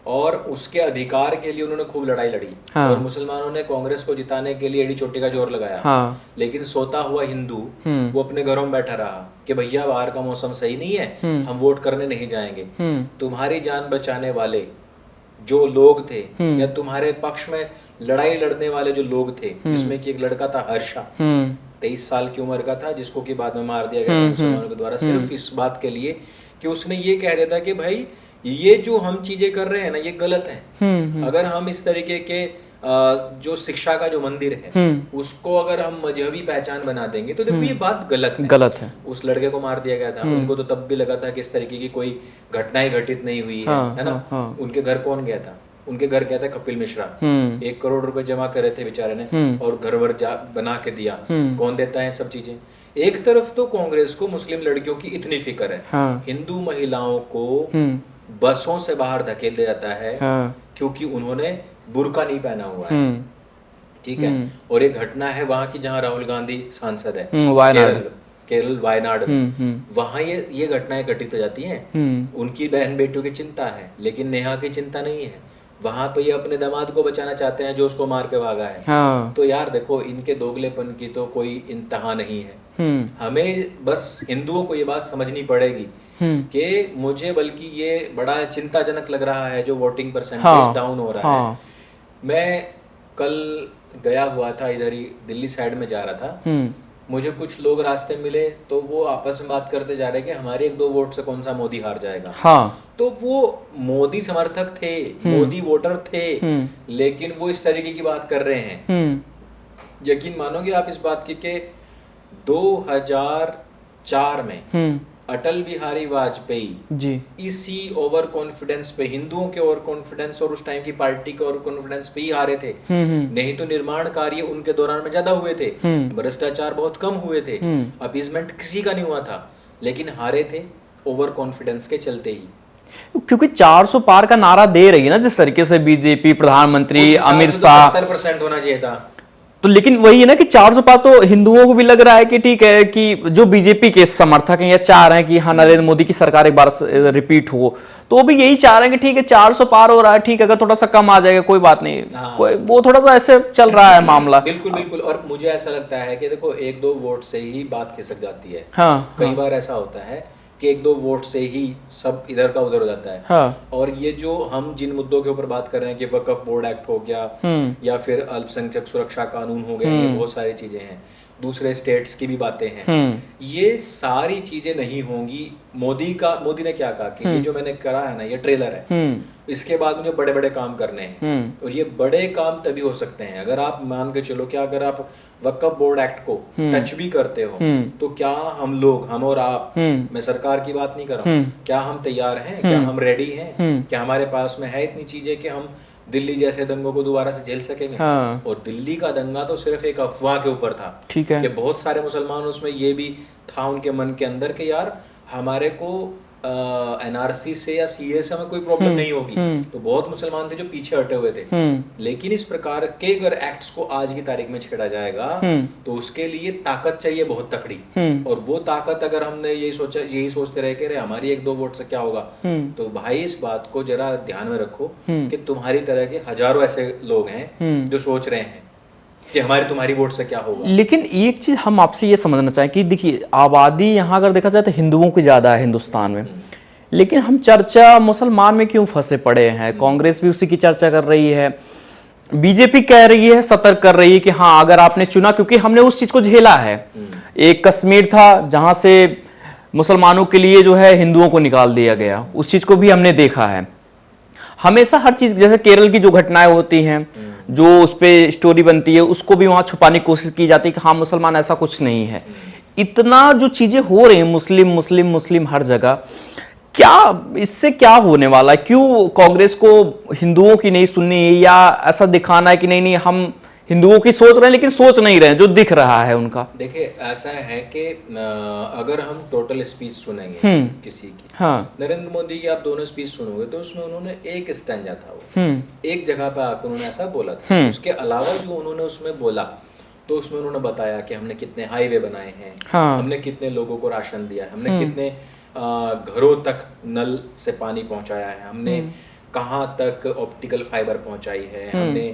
और उसके अधिकार के लिए उन्होंने खूब लड़ाई लड़ी। और मुसलमानों ने कांग्रेस को जिताने के लिए एड़ी चोटी का जोर लगाया, लेकिन सोता हुआ हिंदू वो अपने घरों में बैठा रहा कि भैया बाहर का मौसम सही नहीं है, हम वोट करने नहीं जाएंगे। तुम्हारी जान बचाने वाले जो लोग थे या तुम्हारे पक्ष में लड़ाई लड़ने वाले जो लोग थे, जिसमें कि एक लड़का था हर्षा, 23 साल की उम्र का था, जिसको कि बाद में मार दिया गया था मुसलमानों के द्वारा, सिर्फ इस बात के लिए कि उसने ये कह दिया था कि भाई ये जो हम चीजें कर रहे हैं ना ये गलत है। अगर हम इस तरीके के जो शिक्षा का जो मंदिर है उसको अगर हम मजहबी पहचान बना देंगे तो देखो ये बात गलत है। उस लड़के को मार दिया गया था, उनको तो तब भी लगा था कि इस तरीके की कोई घटना ही घटित नहीं हुई है ना। उनके घर कौन गया था? उनके घर गया था कपिल मिश्रा, 1 करोड़ रुपए जमा करे थे बेचारे ने और घर वर बना के दिया। कौन देता है सब चीजें? एक तरफ तो कांग्रेस को मुस्लिम लड़कियों की इतनी फिक्र है, हिंदू महिलाओं को बसों से बाहर धकेल दिया जाता है क्योंकि उन्होंने बुर्का नहीं पहना हुआ है, ठीक है। और एक घटना है वहां की जहां राहुल गांधी सांसद है, केरल वायनाड में, वहां ये घटनाएं घटित हो जाती हैं। उनकी बहन बेटियों की चिंता है, लेकिन नेहा की चिंता नहीं है। वहां पे ये अपने दामाद को बचाना चाहते हैं जो उसको मार के भागा है। तो यार देखो, इनके दोगलेपन की तो कोई इंतहा नहीं है। हमें बस हिंदुओं को ये बात समझनी पड़ेगी कि मुझे बल्कि ये बड़ा चिंताजनक लग रहा है जो वोटिंग परसेंटेज डाउन हो रहा है। मैं कल गया हुआ था, इधर ही दिल्ली साइड में जा रहा था, मुझे कुछ लोग रास्ते मिले तो वो आपस में बात करते जा रहे कि हमारे 1-2 वोट से कौन सा मोदी हार जाएगा। तो वो मोदी समर्थक थे, मोदी वोटर थे, लेकिन वो इस तरीके की बात कर रहे हैं। यकीन मानोगे आप इस बात की कि 2004 में अटल बिहारी वाजपेयी जी इसी ओवर कॉन्फिडेंस पे, हिंदुओं के ओवर कॉन्फिडेंस और उस टाइम की पार्टी के ओवर कॉन्फिडेंस पे ही हारे थे। नहीं तो निर्माण कार्य उनके दौरान में ज्यादा हुए थे, भ्रष्टाचार बहुत कम हुए थे, अपीजमेंट किसी का नहीं हुआ था, लेकिन हारे थे ओवर कॉन्फिडेंस के चलते ही।
क्योंकि 400 पार का नारा दे रही है ना जिस तरीके से बीजेपी, प्रधानमंत्री अमित शाह,
70% होना चाहिए था।
तो लेकिन वही है ना कि 400 पार तो हिंदुओं को भी लग रहा है कि ठीक है कि जो बीजेपी के समर्थक हैं या चाह रहे हैं कि हाँ नरेंद्र मोदी की सरकार एक बार रिपीट हो, तो वो भी यही चाह रहे हैं कि ठीक है 400 पार हो रहा है, ठीक है अगर थोड़ा सा कम आ जाएगा कोई बात नहीं। कोई वो थोड़ा सा ऐसे चल रहा है मामला।
बिल्कुल बिल्कुल। और मुझे ऐसा लगता है कि देखो 1-2 वोट से ही बात खिसक जाती है। कई बार ऐसा होता है कि 1-2 वोट से ही सब इधर का उधर हो जाता है। और ये जो हम जिन मुद्दों के ऊपर बात कर रहे हैं कि वक्फ बोर्ड एक्ट हो गया या फिर अल्पसंख्यक सुरक्षा कानून हो गया, ये बहुत सारी चीजें हैं, दूसरे स्टेट्स की भी बातें हैं, ये सारी चीजें नहीं होंगी। मोदी ने क्या कहा कि ये जो मैंने करा है ना ये ट्रेलर है, इसके बाद मुझे बड़े बड़े काम करने हैं। और ये बड़े काम तभी हो सकते हैं अगर आप मान के चलो कि अगर आप वक्फ बोर्ड एक्ट को टच भी करते हो तो क्या हम और आप, मैं सरकार की बात नहीं कर रहा हूँ, क्या हम तैयार हैं, क्या हम रेडी हैं, क्या हमारे पास में है इतनी चीजें कि हम दिल्ली जैसे दंगों को दोबारा से झेल सकेंगे। और दिल्ली का दंगा तो सिर्फ एक अफवाह के ऊपर था, ठीक है, कि बहुत सारे मुसलमान उसमें ये भी था उनके मन के अंदर कि यार हमारे को NRC से या CA से हमें कोई प्रॉब्लम नहीं होगी। तो बहुत मुसलमान थे जो पीछे हटे हुए थे। लेकिन इस प्रकार के अगर एक्ट्स को आज की तारीख में छेड़ा जाएगा तो उसके लिए ताकत चाहिए बहुत तकड़ी। और वो ताकत अगर हमने यही सोचते रहे कि हमारी 1-2 वोट से क्या होगा, तो भाई इस बात को जरा ध्यान में रखो कि तुम्हारी तरह के हजारों ऐसे लोग हैं जो सोच रहे हैं। कि हमारी तुम्हारी वोट से क्या होगा।
लेकिन एक चीज हम आपसे ये समझना चाहें कि देखिए आबादी यहाँ अगर देखा जाए तो हिंदुओं की ज्यादा है हिंदुस्तान में, लेकिन हम चर्चा मुसलमान में क्यों फंसे पड़े हैं? कांग्रेस भी उसी की चर्चा कर रही है, बीजेपी कह रही है, सतर्क कर रही है कि हाँ अगर आपने चुना, क्योंकि हमने उस चीज को झेला है। एक कश्मीर था जहां से मुसलमानों के लिए जो है हिंदुओं को निकाल दिया गया, उस चीज को भी हमने देखा है। हमेशा हर चीज, जैसे केरल की जो घटनाएं होती हैं, जो उस पर स्टोरी बनती है, उसको भी वहां छुपाने की कोशिश की जाती है कि हाँ मुसलमान ऐसा कुछ नहीं है। इतना जो चीजें हो रही हैं मुस्लिम मुस्लिम मुस्लिम हर जगह, क्या इससे क्या होने वाला है? क्यों कांग्रेस को हिंदुओं की नहीं सुननी है, या ऐसा दिखाना है कि नहीं नहीं हम हिंदुओं की सोच रहे हैं लेकिन सोच नहीं रहे हैं जो दिख रहा है उनका?
देखिए ऐसा है कि अगर हम टोटल स्पीच सुनेंगे किसी की,
हाँ,
नरेंद्र मोदी की आप दोनों स्पीच सुनोगे तो उसमें उन्होंने एक स्टैंजा था, वो एक जगह पे आकर उन्होंने ऐसा बोला था। उसके अलावा जो उन्होंने उसमें बोला तो उसमें उन्होंने बताया कि हमने कितने हाईवे बनाए हैं,
हाँ,
हमने कितने लोगों को राशन दिया है, हमने कितने घरों तक नल से पानी पहुंचाया है, हमने कहाँ तक ऑप्टिकल फाइबर पहुंचाई है, हमने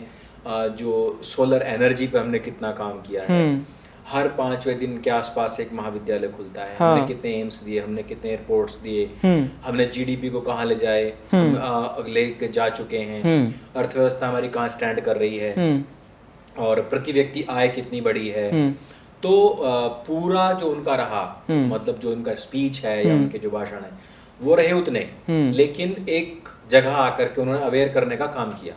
जो सोलर एनर्जी पे हमने कितना काम किया है, हर 5वें दिन के आसपास एक महाविद्यालय खुलता है, हमने कितने एम्स दिए, हमने कितने एयरपोर्ट्स दिए, हमने जीडीपी को कहाँ ले जाए ले जा चुके हैं, अर्थव्यवस्था हमारी कहाँ स्टैंड कर रही है, और प्रति व्यक्ति आय कितनी बड़ी है। तो पूरा जो उनका रहा, मतलब जो उनका स्पीच है या उनके जो भाषण है वो रहे उतने, लेकिन एक जगह आकर के उन्होंने अवेयर करने का काम किया।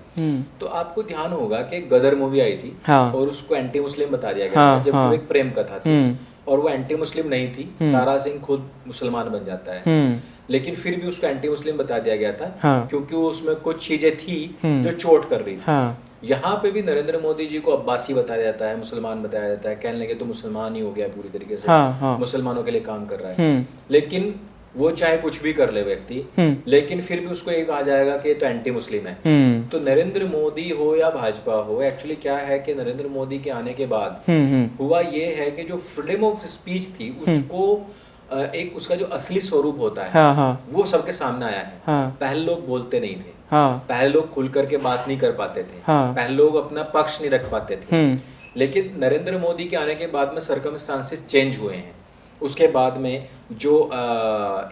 तो आपको ध्यान होगा कि गदर मूवी आई थी, हाँ, और उसको एंटी मुस्लिम बता दिया गया, हाँ, था, जब वो एक प्रेम कथा थी और वो एंटी मुस्लिम नहीं थी। तारा सिंह खुद मुसलमान बन जाता है, लेकिन फिर भी उसको एंटी मुस्लिम बता दिया गया था, हाँ, क्योंकि उसमें कुछ चीजें थी जो चोट कर रही थी। हाँ, यहाँ पे भी नरेंद्र मोदी जी को अब्बासी बताया जाता है, मुसलमान बताया जाता है, कहने लगे तो मुसलमान ही हो गया पूरी तरीके से, हाँ, हाँ, मुसलमानों के लिए काम कर रहा है। लेकिन वो चाहे कुछ भी कर ले व्यक्ति, लेकिन फिर भी उसको ये कहा जाएगा कि ये तो एंटी मुस्लिम है। तो नरेंद्र मोदी हो या भाजपा हो, एक्चुअली क्या है कि नरेंद्र मोदी के आने के बाद हुआ ये है कि जो फ्रीडम ऑफ स्पीच थी उसको एक उसका जो असली स्वरूप होता है, हाँ, हाँ, वो सबके सामने आया है। हाँ, पहले लोग बोलते नहीं थे, हाँ, पहले लोग खुल करके बात नहीं कर पाते थे, हाँ, पहले लोग अपना पक्ष नहीं रख पाते थे, लेकिन नरेंद्र मोदी के आने के बाद में सर्कमस्टांसेस चेंज हुए हैं। उसके बाद में जो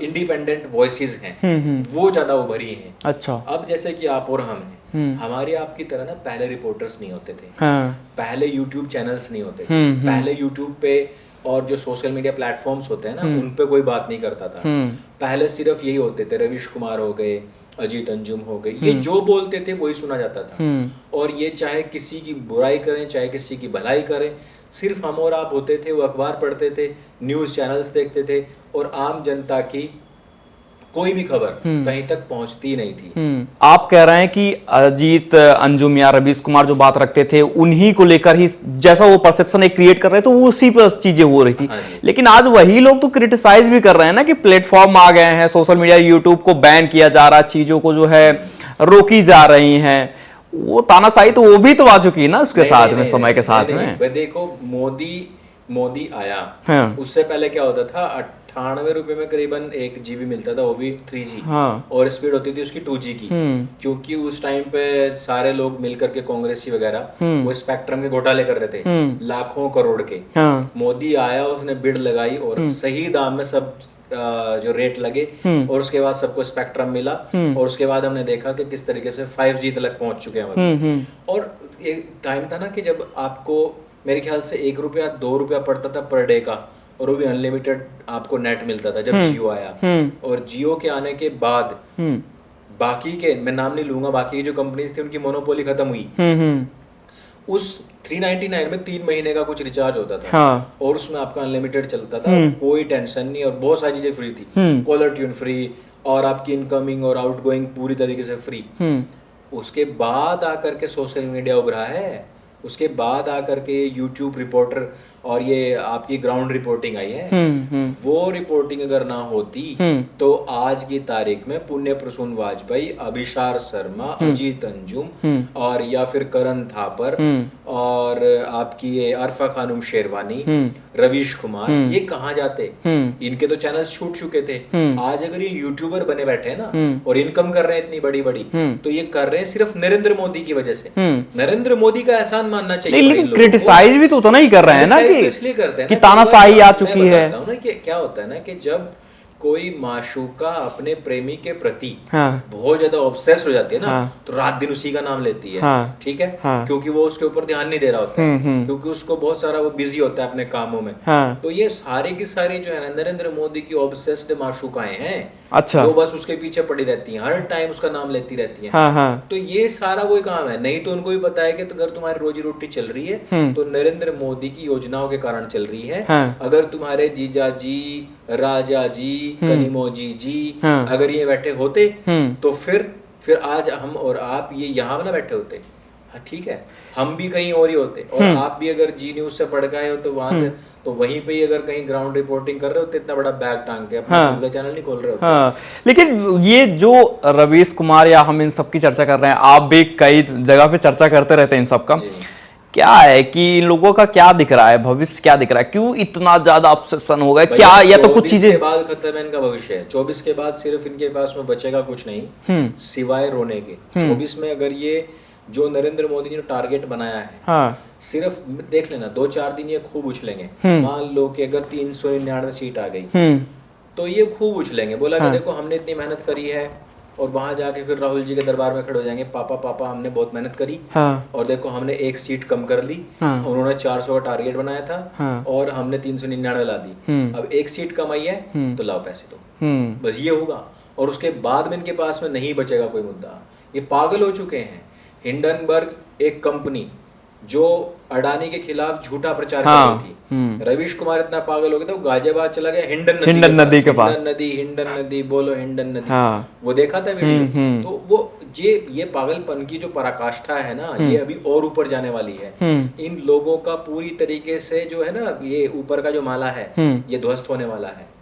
इंडिपेंडेंट वॉइसेस हैं वो ज्यादा उभरी हैं। अच्छा, अब जैसे कि आप और हम हैं, हमारे आपकी तरह ना पहले रिपोर्टर्स नहीं होते थे, हाँ, पहले यूट्यूब चैनल्स नहीं होते थे, पहले यूट्यूब पे और जो सोशल मीडिया प्लेटफॉर्म्स होते हैं ना उन पे कोई बात नहीं करता था। पहले सिर्फ यही होते थे, रविश कुमार हो गए, अजीत अंजुम हो गए, ये जो बोलते थे वही सुना जाता था। और ये चाहे किसी की बुराई करें चाहे किसी की भलाई करें, सिर्फ हम और आप होते थे, वो अखबार पढ़ते थे, न्यूज चैनल्स देखते थे, और आम जनता की कोई भी खबर कहीं तक पहुंचती नहीं थी।
आप कह रहे हैं कि अजीत अंजुम या रवीश कुमार जो बात रखते थे उन्हीं को लेकर ही जैसा वो परसेप्शन एक क्रिएट कर रहे थे, वो उसी पर चीजें हो रही थी। लेकिन आज वही लोग तो क्रिटिसाइज भी कर रहे हैं ना कि प्लेटफॉर्म आ गए हैं, सोशल मीडिया यूट्यूब को बैन किया जा रहा, चीजों को जो है रोकी जा रही है। वो तानाशाही तो वो भी तो आ चुकी है ना उसके साथ में, समय के साथ में।
देखो मोदी आया, हाँ, उससे पहले क्या होता था, 98 रुपए में करीबन 1 GB मिलता था, वो भी 3G, हाँ, और स्पीड होती थी उसकी 2G की, क्योंकि उस टाइम पे सारे लोग मिलकर के कांग्रेसी वगैरह वो स्पेक्ट्रम के घोटाले कर रहे थे, लाखों करोड़ के। हाँ, मोदी आया, उसने बिड लगाई और सही दाम में सब जो रेट लगे, और उसके बाद सबको स्पेक्ट्रम मिला, और उसके बाद हमने देखा कि किस तरीके से 5G तक पहुंच चुके हैं। और एक टाइम था ना कि जब आपको मेरे ख्याल से 1 रुपया 2 रुपया पड़ता था पर डे का, और वो भी अनलिमिटेड आपको नेट मिलता था जब जियो आया। और जियो के आने के बाद बाकी के, मैं नाम नहीं लूंगा, बाकी की जो कंपनीज थी उनकी मोनोपोली खत्म हुई। उस 399 में 3 महीने का कुछ रिचार्ज होता था, हाँ, और उसमें आपका अनलिमिटेड चलता था, कोई टेंशन नहीं, और बहुत सारी चीजें फ्री थी, कॉलर ट्यून फ्री, और आपकी इनकमिंग और आउटगोइंग पूरी तरीके से फ्री। उसके बाद आकर के सोशल मीडिया उभरा है, उसके बाद आकर के यूट्यूब रिपोर्टर और ये आपकी ग्राउंड रिपोर्टिंग आई है, वो रिपोर्टिंग अगर ना होती तो आज की तारीख में पुण्य प्रसून वाजपेयी, अभिसार शर्मा, अजीत अंजुम और या फिर करण थापर और आपकी ये अरफा खानम शेरवानी, रवीश कुमार, ये कहाँ जाते? इनके तो चैनल छूट चुके थे। आज अगर ये यूट्यूबर बने बैठे हैं ना और इनकम कर रहे हैं इतनी बड़ी बड़ी, तो ये कर रहे हैं सिर्फ नरेंद्र मोदी की वजह से। नरेंद्र मोदी का एहसान मानना चाहिए।
लेकिन क्रिटिसाइज भी तो उतना ही कर रहे हैं ना
इसलिए करते हैं
कि तानाशाही आ चुकी है
ना, कि क्या होता है ना कि जब कोई माशूका अपने प्रेमी के प्रति बहुत ज्यादा ऑब्सेस हो जाती है ना, तो रात दिन उसी का नाम लेती है, ठीक है, क्योंकि वो उसके ऊपर ध्यान नहीं दे रहा होता है, क्योंकि उसको बहुत सारा वो बिजी होता है अपने कामों में। तो ये सारे की सारी जो है ना नरेंद्र मोदी की ऑब्सेस्ड माशूकाएं हैं,
अच्छा,
जो बस उसके पीछे पड़ी रहती हैं, हर टाइम उसका नाम लेती रहती हैं। तो ये सारा वही काम है। नहीं तो उनको भी पता है कि तो अगर तुम्हारी रोजी रोटी चल रही है तो नरेंद्र मोदी की योजनाओं के कारण चल रही है। अगर तुम्हारे जीजा जी, राजा जी, कनिमोजी जी अगर ये बैठे होते तो फिर आज हम और आप ये यहाँ ना बैठे होते। हाँ ठीक है, हम भी कहीं और ही होते, और आप भी अगर जी न्यूज से पढ़ गए हो तो वहां से तो वहीं पे ही अगर कहीं ग्राउंड रिपोर्टिंग कर रहे होते, इतना बड़ा बैग टांग के अपना खुद का चैनल नहीं खोल रहे होते।
लेकिन ये जो रवीश कुमार या हम इन सब की चर्चा कर रहे हैं, आप भी कई जगह पे चर्चा करते रहते हैं इन सब का, क्या है कि इन लोगों का क्या दिख रहा है, भविष्य क्या दिख रहा है, क्यों इतना ज्यादा ऑब्सेशन हो गए क्या? या तो कुछ चीजें
के बाद खत्म है इनका भविष्य। 24 के बाद सिर्फ इनके पास में बचेगा कुछ नहीं सिवाय रोने के। 24 में अगर ये जो नरेंद्र मोदी ने टारगेट बनाया है, सिर्फ देख लेना 2-4 दिन ये खूब उछलेंगे। मान लो कि अगर 399 सीट आ गई तो ये खूब उछलेंगे, बोला कि देखो हमने इतनी मेहनत करी है, और वहां जाके फिर राहुल जी के दरबार में खड़े हो जाएंगे, पापा पापा हमने बहुत मेहनत करी, और देखो हमने 1 सीट कम कर ली, उन्होंने 400 का टारगेट बनाया था और हमने 399 ला दी, अब 1 सीट कम आई है तो लाओ पैसे दो, बस ये होगा। और उसके बाद में इनके पास में नहीं बचेगा कोई मुद्दा। ये पागल हो चुके हैं। हिंडनबर्ग एक कंपनी जो अडानी के खिलाफ झूठा प्रचार कर रही थी, रवीश कुमार इतना पागल हो गया था, वो गाजियाबाद चला गया हिंडन नदी के पास, हिंडन नदी बोलो हिंडन नदी, वो देखा था वीडियो। तो वो ये पागलपन की जो पराकाष्ठा है ना, ये अभी और ऊपर जाने वाली है। इन लोगों का पूरी तरीके से जो है ना, ये ऊपर का जो माला है ये ध्वस्त होने वाला है।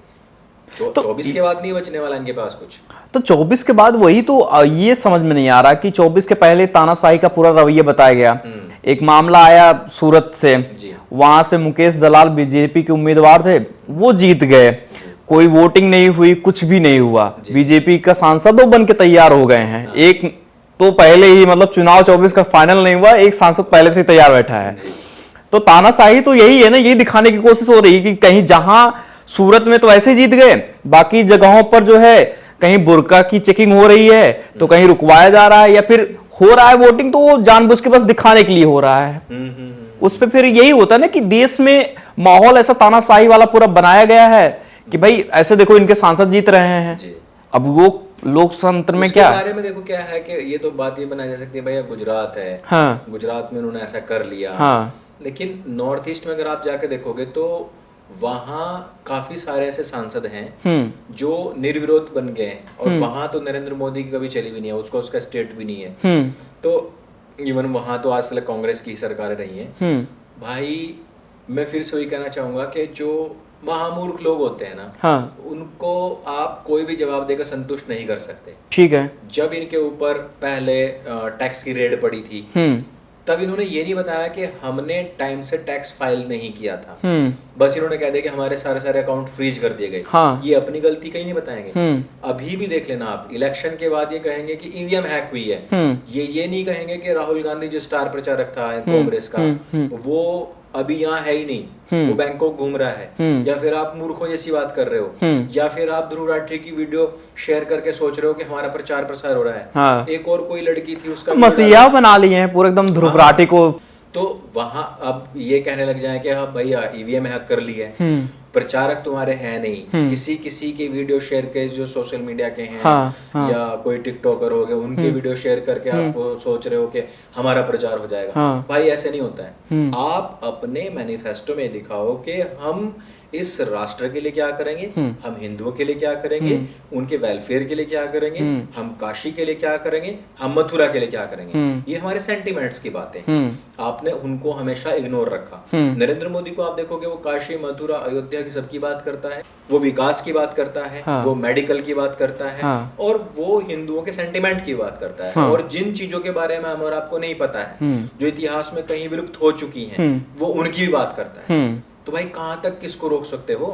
24 के बाद नहीं बचने वाला इनके पास कुछ।
तो 24 के बाद वही तो ये समझ में नहीं आ रहा कि 24 के पहले तानाशाही का पूरा रवैया बताया गया। एक मामला आया सूरत से, वहां से मुकेश दलाल बीजेपी के उम्मीदवार थे, वो जीत गए, कोई वोटिंग नहीं हुई, कुछ भी नहीं हुआ, बीजेपी का सांसद वो बन के तैयार हो गए हैं। एक तो पहले ही मतलब चुनाव 24 का फाइनल नहीं हुआ, एक सांसद पहले से तैयार बैठा है। तो तानाशाही तो यही है ना, यही दिखाने की कोशिश हो रही है कि कहीं जहां सूरत में तो ऐसे जीत गए, बाकी जगहों पर जो है कहीं बुर्का की चेकिंग हो रही है तो कहीं रुकवाया जा रहा है, या फिर हो रहा है वोटिंग तो वो जानबूझ के बस दिखाने के लिए हो रहा है। उस पे फिर यही होता है ना कि देश में माहौल ऐसा तानाशाही वाला पूरा बनाया गया है कि भाई ऐसे देखो इनके सांसद जीत रहे हैं। अब वो लोकतंत्र में क्या
बारे में देखो क्या है कि ये तो बात ये बनाई जा सकती है, भैया गुजरात है, गुजरात में उन्होंने ऐसा कर लिया, लेकिन नॉर्थ ईस्ट में अगर आप जाके देखोगे तो वहां काफी सारे ऐसे सांसद हैं जो निर्विरोध बन गए हैं, और वहां तो नरेंद्र मोदी की कभी चली भी नहीं है, उसको उसका स्टेट भी नहीं है। तो इवन वहां तो आज तक कांग्रेस की सरकारें रही हैं। भाई मैं फिर से वही कहना चाहूंगा कि जो महामूर्ख लोग होते हैं ना, उनको आप कोई भी जवाब देकर संतुष्ट नहीं कर सकते।
ठीक है,
जब इनके ऊपर पहले टैक्स की रेड पड़ी थी तब इन्होंने ये नहीं बताया कि हमने टाइम से टैक्स फाइल नहीं किया था, बस इन्होंने कह दिया कि हमारे सारे अकाउंट फ्रीज कर दिए गए। ये अपनी गलती कहीं नहीं बताएंगे। अभी भी देख लेना आप, इलेक्शन के बाद ये कहेंगे कि ईवीएम हैक हुई है, ये नहीं कहेंगे कि राहुल गांधी जो स्टार प्रचारक था कांग्रेस का वो अभी यहाँ है ही नहीं, वो बैंकॉक घूम रहा है, या फिर आप मूर्खों जैसी बात कर रहे हो, या फिर आप ध्रुव राठी की वीडियो शेयर करके सोच रहे हो कि हमारा प्रचार प्रसार हो रहा है। एक और कोई लड़की थी उसका
मसीहा बना लिए हैं पूरे एकदम ध्रुव राठी को,
तो वहां अब ये कहने लग जाए कि हाँ भैया ईवीएम हैक कर ली है, प्रचारक तुम्हारे हैं नहीं, किसी किसी के वीडियो शेयर के जो सोशल मीडिया के हैं, या कोई टिकटॉकर हो गए उनके वीडियो शेयर करके आप सोच रहे हो कि हमारा प्रचार हो जाएगा। भाई ऐसे नहीं होता है। आप अपने मैनिफेस्टो में दिखाओ कि हम इस राष्ट्र के लिए क्या करेंगे, हम हिंदुओं के लिए क्या करेंगे, उनके वेलफेयर के लिए क्या करेंगे, हम काशी के लिए क्या करेंगे, हम मथुरा के लिए क्या करेंगे। ये हमारे सेंटिमेंट्स की बातें हैं। आपने उनको हमेशा इग्नोर रखा। नरेंद्र मोदी को आप देखोगे वो काशी, मथुरा, अयोध्या की सबकी बात करता है, वो विकास की बात करता है, वो मेडिकल की बात करता है, और वो हिंदुओं के सेंटिमेंट की बात करता है। और जिन चीजों के बारे में हम और आपको नहीं पता है, जो इतिहास में कहीं विलुप्त हो चुकी हैं, वो उनकी भी बात करता है। तो भाई कहाँ तक किसको रोक सकते हो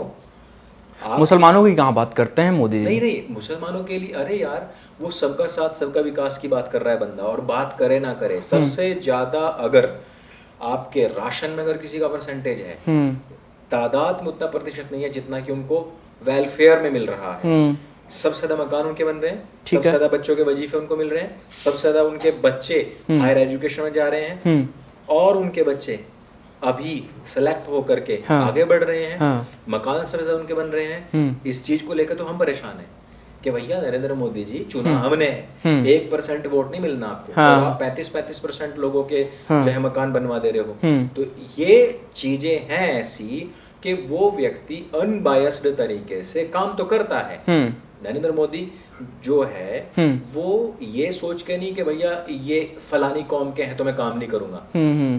आप?
मुसलमानों की कहाँ बात करते हैं मोदी?
नहीं, मुसलमानों के लिए, अरे यार वो सबका साथ सबका विकास की बात कर रहा है बंदा, और बात करे ना करे, सबसे ज्यादा अगर आपके राशन में अगर किसी का परसेंटेज है, तादाद में उतना प्रतिशत नहीं है जितना कि उनको वेलफेयर में मिल रहा है। सबसे ज्यादा मकान उनके बन रहे हैं, सबसे ज्यादा बच्चों के वजीफे उनको मिल रहे हैं, सबसे ज्यादा उनके बच्चे हायर एजुकेशन में जा रहे हैं, और उनके बच्चे अभी सेलेक्ट होकर के आगे बढ़ रहे हैं, मकान सबसे ज्यादा उनके बन रहे हैं। इस चीज को लेकर तो हम परेशान हैं कि भैया नरेंद्र मोदी जी चुना हमने, 1% वोट नहीं मिलना आपको, तो आप 35% लोगों के जो है मकान बनवा दे रहे हो। तो ये चीजें हैं ऐसी कि वो व्यक्ति अनबायस्ड तरीके से काम तो करता है। नरेंद्र मोदी जो है वो ये सोच के नहीं कि भैया ये फलानी कौम के हैं तो मैं काम नहीं करूंगा।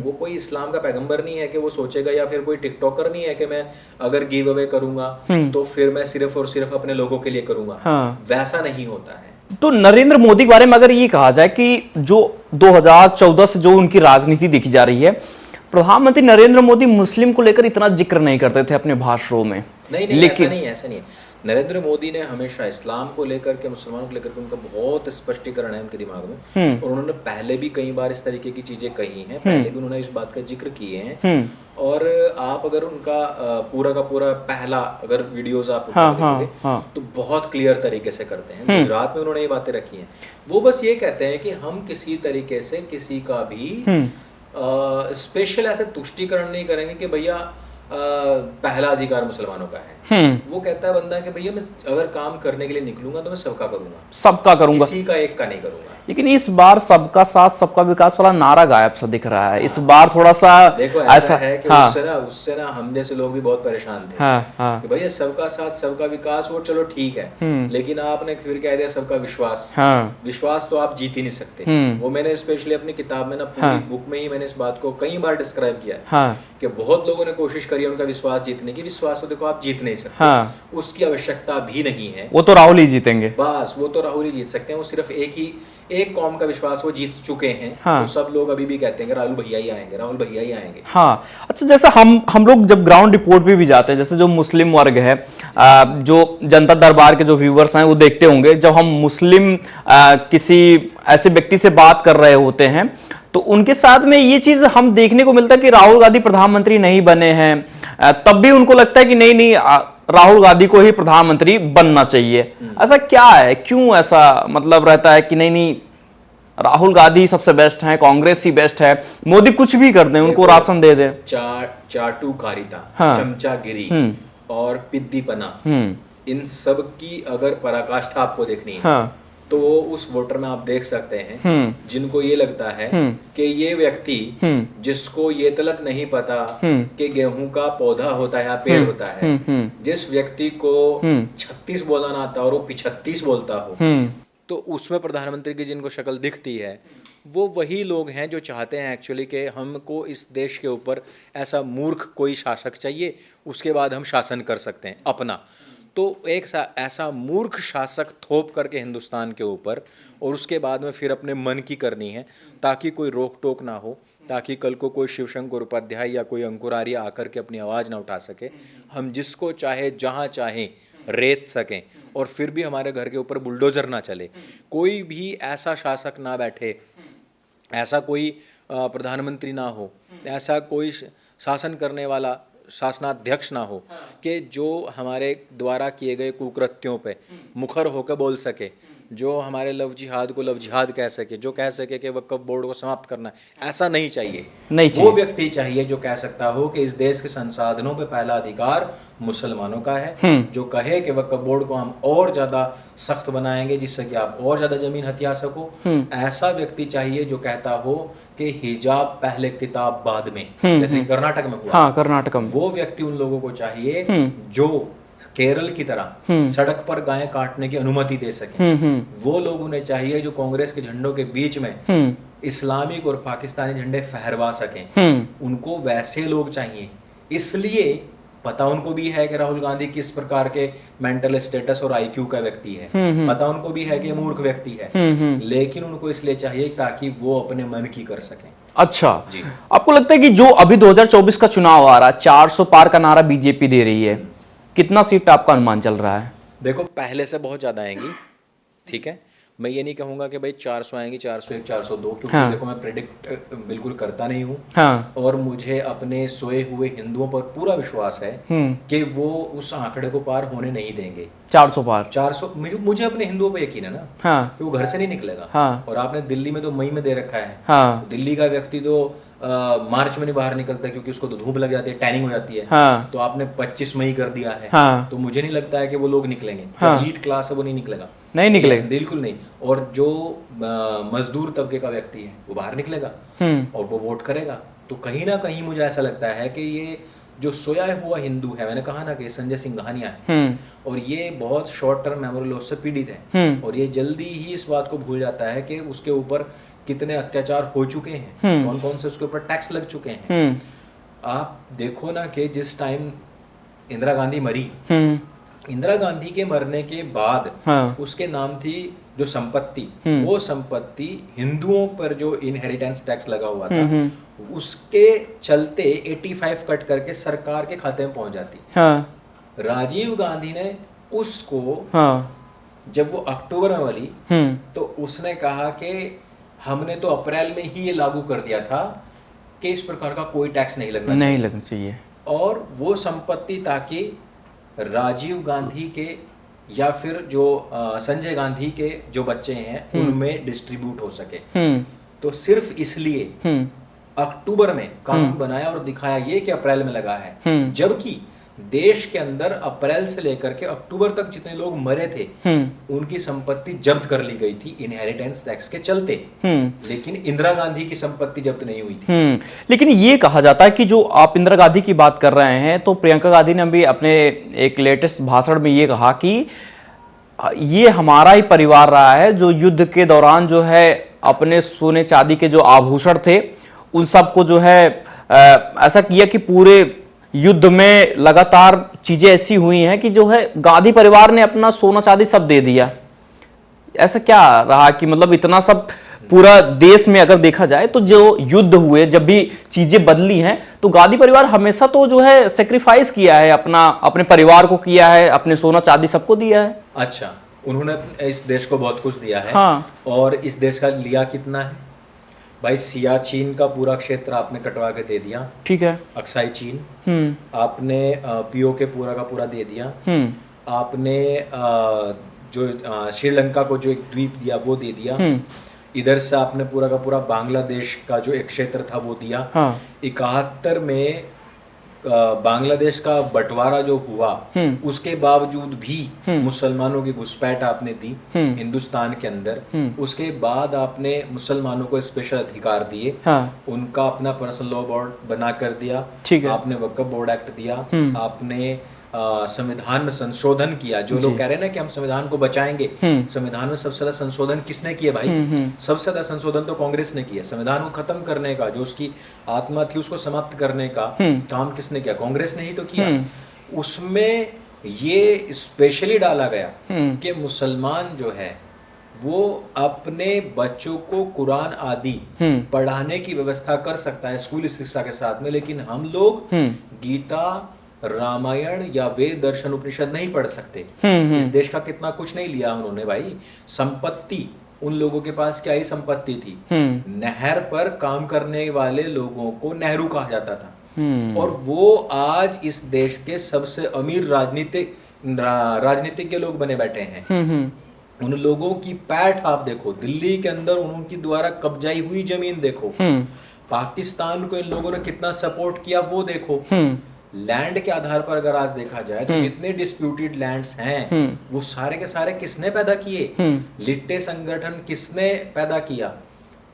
वो कोई इस्लाम का पैगंबर नहीं है कि वो सोचेगा, या फिर कोई टिकटॉकर नहीं है कि मैं अगर गिव अवे करूंगा तो फिर मैं सिर्फ और सिर्फ अपने लोगों के लिए करूंगा। वैसा नहीं होता है।
तो नरेंद्र मोदी के बारे में अगर ये कहा जाए कि जो 2014 से जो उनकी राजनीति देखी जा रही है, प्रधानमंत्री नरेंद्र मोदी मुस्लिम को लेकर इतना जिक्र नहीं करते थे अपने भाषणों में।
नहीं, लेकिन ऐसा नहीं है। नरेंद्र मोदी ने हमेशा इस्लाम को लेकर के, मुसलमानों को लेकर के उनका बहुत स्पष्टीकरण है उनके दिमाग में, और उन्होंने पहले भी कई बार इस तरीके की चीजें कही हैं, पहले भी उन्होंने इस बात का जिक्र किए हैं। और आप अगर उनका पूरा का पूरा पहला अगर वीडियोस आप देखोगे तो बहुत क्लियर तरीके से करते हैं। गुजरात में उन्होंने ये बातें रखी हैं। वो बस ये कहते हैं कि हम किसी तरीके से किसी का भी स्पेशल ऐसे तुष्टीकरण नहीं करेंगे कि भैया पहला अधिकार मुसलमानों का है। वो कहता है बंदा कि भैया मैं अगर काम करने के लिए निकलूंगा तो मैं सबका करूंगा, किसी का एक का नहीं करूंगा।
लेकिन इस बार सबका साथ सबका विकास वाला नारा गायब सा दिख रहा है। इस बार थोड़ा सा
देखो ऐसा है कि उससे ना हम जैसे लोग भी बहुत परेशान थे कि भैया सबका साथ सबका विकास वो चलो ठीक है, लेकिन आपने फिर कह दिया सबका विश्वास। विश्वास तो आप जीत ही नहीं सकते। वो मैंने स्पेशली अपनी किताब में ना पूरी बुक में ही मैंने इस बात को कई बार डिस्क्राइब किया है कि बहुत लोगों ने कोशिश करी उनका विश्वास जीतने की। विश्वास तो देखो आप जीत नहीं सकते, उसकी आवश्यकता भी नहीं है।
वो तो राहुल ही जीतेंगे,
बस वो तो राहुल ही जीत सकते हैं। वो सिर्फ एक कौम का विश्वास वो जीत चुके हैं। तो सब लोग अभी भी कहते हैं कि राहुल भैया ही आएंगे, राहुल भैया ही आएंगे।
अच्छा, जैसे हम लोग जब ग्राउंड रिपोर्ट पे भी जाते हैं, जैसे जो मुस्लिम वर्ग है, जो जनता दरबार के जो व्यूवर्स हैं वो देखते होंगे, जब हम मुस्लिम किसी ऐसे व्यक्ति से बात कर रहे होते हैं तो उनके साथ में ये चीज हम देखने को मिलता है कि राहुल गांधी प्रधानमंत्री नहीं बने हैं, तब भी उनको लगता है कि नहीं राहुल गांधी को ही प्रधानमंत्री बनना चाहिए। ऐसा क्या है, क्यों ऐसा मतलब रहता है कि नहीं राहुल गांधी सबसे बेस्ट हैं, कांग्रेस ही बेस्ट है, मोदी कुछ भी कर दें, उनको राशन दे दे।
चाटुकारिता, चमचागिरी और पिद्दीपना, इन सब की अगर पराकाष्ठा आपको देखनी है तो उस वोटर में आप देख सकते हैं जिनको ये लगता है कि ये व्यक्ति जिसको ये तलक नहीं पता कि गेहूं का पौधा होता है या पेड़ होता है, जिस व्यक्ति को 36 बोलना आता और वो 35 बोलता हो, तो उसमें प्रधानमंत्री की जिनको शक्ल दिखती है वो वही लोग हैं जो चाहते हैं एक्चुअली कि हमको इस देश के ऊपर ऐसा मूर्ख कोई शासक चाहिए, उसके बाद हम शासन कर सकते हैं अपना। तो एक ऐसा मूर्ख शासक थोप करके हिंदुस्तान के ऊपर, और उसके बाद में फिर अपने मन की करनी है ताकि कोई रोक टोक ना हो, ताकि कल को कोई शिवशंकर उपाध्याय या कोई अंकुर आर्य आकर के अपनी आवाज़ ना उठा सके, हम जिसको चाहे जहाँ चाहें रेत सकें, और फिर भी हमारे घर के ऊपर बुलडोजर ना चले। कोई भी ऐसा शासक ना बैठे, ऐसा कोई प्रधानमंत्री ना हो, ऐसा कोई शासन करने वाला शासनाध्यक्ष ना हो कि जो हमारे द्वारा किए गए कुकृत्यों पे मुखर होकर बोल सके जो हमारे लव जिहाद को लव जिहाद कह सके, जो कह सके कि वक्फ बोर्ड को समाप्त करना है, ऐसा नहीं चाहिए।
नहीं
वो
चाहिए।
व्यक्ति चाहिए जो कह सकता हो कि इस देश के संसाधनों पे पहला अधिकार मुसलमानों का है, जो कहे कि वक्फ बोर्ड को हम और ज्यादा सख्त बनाएंगे जिससे कि आप और ज्यादा जमीन हथिया सको। ऐसा व्यक्ति चाहिए जो कहता हो कि हिजाब पहले किताब बाद में, जैसे कि कर्नाटक में हुआ।
हाँ, कर्नाटक में।
वो व्यक्ति उन लोगों को चाहिए जो केरल की तरह सड़क पर गायें काटने की अनुमति दे सके। वो लोग उन्हें चाहिए जो कांग्रेस के झंडों के बीच में इस्लामिक और पाकिस्तानी झंडे फहरवा सकें। उनको वैसे लोग चाहिए। इसलिए पता उनको भी है कि राहुल गांधी किस प्रकार के मेंटल स्टेटस और आईक्यू का व्यक्ति है, पता उनको भी है कि ये मूर्ख व्यक्ति है, लेकिन उनको इसलिए चाहिए ताकि वो अपने मन की कर सकें।
अच्छा
जी।
आपको लगता है कि जो अभी 2024 का चुनाव आ रहा है, 400 पार का नारा बीजेपी दे रही है, कितना सीट आपका अनुमान चल रहा है?
देखो पहले से बहुत ज्यादा आएंगी, ठीक है। मैं ये नहीं कहूंगा कि भाई 400 आएंगी, 401, 402, क्योंकि
हाँ।
देखो मैं प्रेडिक्ट बिल्कुल करता नहीं हूँ।
हाँ।
और मुझे अपने सोए हुए हिंदुओं पर पूरा विश्वास है कि वो उस आंकड़े को पार होने नहीं देंगे।
400 पार।
400 मुझे अपने हिंदुओं पे यकीन है ना,
हाँ।
कि वो घर से नहीं निकलेगा।
हाँ।
और आपने दिल्ली में तो मई में दे रखा है।
हाँ।
दिल्ली का व्यक्ति तो मार्च में नहीं बाहर निकलता क्योंकि उसको तो धूप लग जाती है, टैनिंग हो जाती है।
हाँ।
तो आपने 25 मई कर दिया है।
हाँ।
तो मुझे नहीं लगता है कि वो लोग निकलेंगे।
हाँ।
जो एलीट क्लास है वो नहीं निकलेगा,
नहीं निकलेगा,
बिल्कुल नहीं। और जो मजदूर तबके का व्यक्ति है वो बाहर निकलेगा और वो वोट करेगा। तो कहीं ना कहीं मुझे ऐसा लगता है कि ये जो सोया हुआ हिंदू है, मैंने कहा ना कि संजय सिंघानिया है, और ये बहुत शॉर्ट टर्म मेमोरी लॉस से पीड़ित है, और ये जल्दी ही इस बात को भूल जाता है कि उसके ऊपर कितने अत्याचार हो चुके हैं, कौन कौन से उसके ऊपर टैक्स लग चुके हैं। आप देखो ना कि जिस टाइम इंदिरा गांधी मरी, इंदिरा गांधी के मरने के बाद उसके नाम थी जो संपत्ति, वो संपत्ति हिंदुओं पर जो इनहेरिटेंस टैक्स लगा हुआ था उसके चलते 85 कट करके सरकार के खाते में पहुंच जाती। राजीव गांधी ने उसको जब वो अक्टूबर में वाली तो उसने कहा कि हमने तो अप्रैल में ही ये लागू कर दिया था कि इस प्रकार का कोई टैक्स नहीं लगना चाहिए। और वो संपत्ति ताकि राजीव गांधी के या फिर जो संजय गांधी के जो बच्चे हैं उनमें डिस्ट्रीब्यूट हो सके। तो सिर्फ इसलिए अक्टूबर में कानून बनाया और दिखाया ये कि अप्रैल में लगा है, जबकि देश के अंदर अप्रैल से लेकर के अक्टूबर तक जितने लोग मरे थे उनकी संपत्ति जब्त कर ली गई थी इनहेरिटेंस टैक्स के चलते, लेकिन इंदिरा गांधी की संपत्ति जब्त नहीं हुई थी।
लेकिन ये कहा जाता है कि जो आप इंदिरा गांधी की बात कर रहे हैं, तो प्रियंका गांधी ने भी अपने एक लेटेस्ट भाषण में ये कहा कि ये हमारा ही परिवार रहा है जो युद्ध के दौरान जो है अपने सोने चांदी के जो आभूषण थे उन सबको जो है ऐसा किया कि पूरे युद्ध में लगातार चीजें ऐसी हुई हैं कि जो है गांधी परिवार ने अपना सोना चांदी सब दे दिया। ऐसा क्या रहा कि मतलब इतना सब पूरा देश में अगर देखा जाए तो जो युद्ध हुए, जब भी चीजें बदली हैं, तो गांधी परिवार हमेशा तो जो है सेक्रीफाइस किया है, अपने परिवार को किया है, अपने सोना चांदी सबको दिया है।
अच्छा, उन्होंने इस देश को बहुत कुछ दिया है।
हाँ।
और इस देश का लिया कितना है भाई? सियाचिन का पूरा क्षेत्र आपने कटवा के दे दिया,
ठीक है।
अक्साई चीन आपने पीओके पूरा का पूरा दे दिया। आपने जो श्रीलंका को जो एक द्वीप दिया वो दे दिया। इधर से आपने पूरा का पूरा बांग्लादेश का जो एक क्षेत्र था वो दिया। 71 में बांग्लादेश का बंटवारा जो हुआ उसके बावजूद भी मुसलमानों की घुसपैठ आपने दी हिंदुस्तान के अंदर। उसके बाद आपने मुसलमानों को स्पेशल अधिकार दिए, उनका अपना पर्सनल लॉ बोर्ड बना कर दिया, आपने वक्फ बोर्ड एक्ट दिया, आपने संविधान में संशोधन किया। जो लोग कह रहे हैं ना कि हम संविधान को बचाएंगे, संविधान में सबसे ज्यादा संशोधन किसने किया भाई? सबसे ज्यादा संशोधन तो कांग्रेस ने किया। संविधान को खत्म करने का, जो उसकी आत्मा थी उसको समाप्त करने का काम किसने किया? कांग्रेस ने ही तो किया। उसमें ये स्पेशली डाला गया कि मुसलमान जो है वो अपने बच्चों को कुरान आदि पढ़ाने की व्यवस्था कर सकता है स्कूली शिक्षा के साथ में, लेकिन हम लोग गीता, रामायण या वेद, दर्शन, उपनिषद नहीं पढ़ सकते। इस देश का कितना कुछ नहीं लिया उन्होंने भाई। संपत्ति उन लोगों के पास क्या ही संपत्ति थी? नहर पर काम करने वाले लोगों को नेहरू कहा जाता था, और वो आज इस देश के सबसे अमीर राजनीतिज्ञ लोग बने बैठे हैं। उन लोगों की पैठ आप देखो, दिल्ली के अंदर उनकी द्वारा कब्जाई हुई जमीन देखो, पाकिस्तान को इन लोगों ने कितना सपोर्ट किया वो देखो। लैंड के आधार पर अगर आज देखा जाए तो जितने डिस्प्यूटेड लैंड्स हैं वो सारे के सारे किसने पैदा किए? लिट्टे संगठन किसने पैदा किया?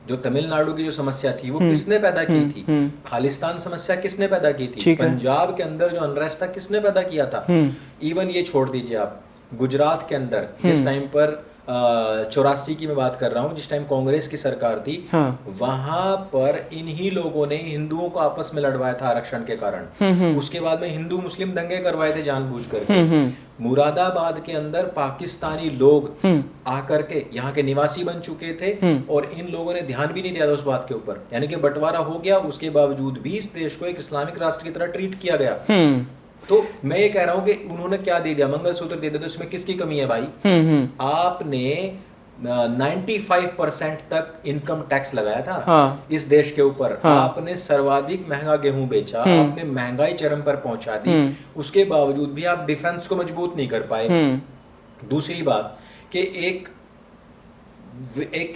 जो तमिलनाडु की जो समस्या थी वो किसने पैदा की थी? खालिस्तान समस्या किसने पैदा की थी? पंजाब के अंदर जो अनरेस्ट था किसने पैदा किया था? इवन ये छोड़ दीजिए आप, गुजरात के अंदर जिस टाइम पर 84 की मैं बात कर रहा हूँ, जिस टाइम कांग्रेस की सरकार थी, वहां पर इन्हीं लोगों ने हिंदुओं को आपस में लड़वाया था आरक्षण के कारण। उसके बाद में हिंदू मुस्लिम दंगे करवाए थे जानबूझ करके। मुरादाबाद के अंदर पाकिस्तानी लोग आकर के यहाँ के निवासी बन चुके थे और इन लोगों ने ध्यान भी नहीं दिया था उस बात के ऊपर, यानी कि बंटवारा हो गया, उसके बावजूद भी इस देश को एक इस्लामिक राष्ट्र की तरह ट्रीट किया गया। तो मैं ये कह रहा हूं कि उन्होंने क्या दे दिया? मंगलसूत्र दे दिया, तो इसमें किसकी कमी है भाई? आपने 95% तक इनकम टैक्स लगाया था इस देश के ऊपर। आपने सर्वाधिक महंगा गेहूं बेचा, आपने महंगाई चरम पर पहुंचा दी, उसके बावजूद भी आप डिफेंस को मजबूत नहीं कर पाए। दूसरी बात कि एक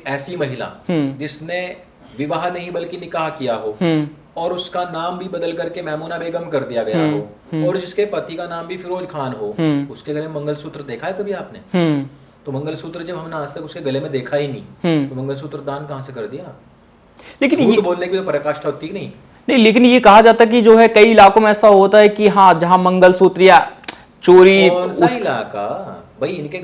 ऐसी महिला जिसने विवाह नहीं बल्कि निकाह किया हो और उसका नाम भी बदल करके मैमूना बेगम कर दिया गया हो और जिसके पति का नाम भी फिरोज खान हो, उसके गले में मंगलसूत्र देखा है कभी आपने? तो मंगलसूत्र जब हमने आज तक उसके गले में देखा ही नहीं, तो मंगलसूत्र दान कहां से कर दिया? लेकिन ये बोलने की तो पराकाष्ठा होती नहीं।
नहीं, लेकिन ये कहा जाता है कि जो है कई इलाकों में ऐसा होता है कि हाँ, जहां मंगलसूत्र या चोरी,
कौन सा इलाका भाई? इनके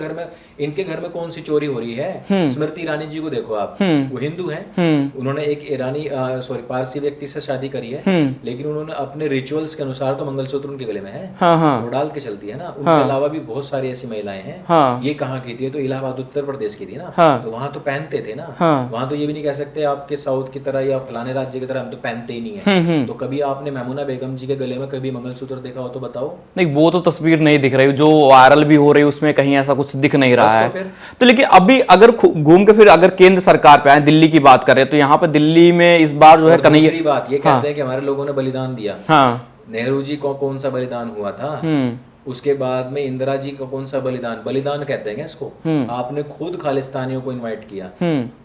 घर में कौन सी चोरी हो रही है? स्मृति ईरानी जी को देखो आप, वो हिंदू हैं, उन्होंने एक ईरानी पारसी व्यक्ति से शादी करी है, लेकिन उन्होंने अपने रिचुअल्स के अनुसार तो मंगलसूत्र उनके गले में है, वो डाल के चलती है ना। उनके अलावा भी बहुत सारी ऐसी महिलाएं हैं। ये कहाँ की थी? तो इलाहाबाद उत्तर प्रदेश की थी ना, तो वहां तो पहनते थे ना। वहां तो ये भी नहीं कह सकते आपके साउथ की तरह या फलाने राज्य की तरह हम तो पहनते ही नहीं है। तो कभी आपने मैमूना बेगम जी के गले में कभी मंगलसूत्र देखा हो तो बताओ?
नहीं, वो तो तस्वीर नहीं दिख रही जो वायरल भी हो रही है, उसमें कहीं ऐसा कुछ दिख नहीं रहा है। तो लेकिन अभी अगर घूम के फिर अगर केंद्र सरकार पे आए, दिल्ली की बात करें, तो यहाँ पे दिल्ली में इस बार जो है कन्हैया,
दूसरी बात ये कहते हैं कि हमारे लोगों ने बलिदान दिया। नेहरू जी को कौन सा बलिदान हुआ था? उसके बाद में इंदिरा जी का कौन सा बलिदान कहते हैं इसको? आपने खुद खालिस्तानियों को इनवाइट किया,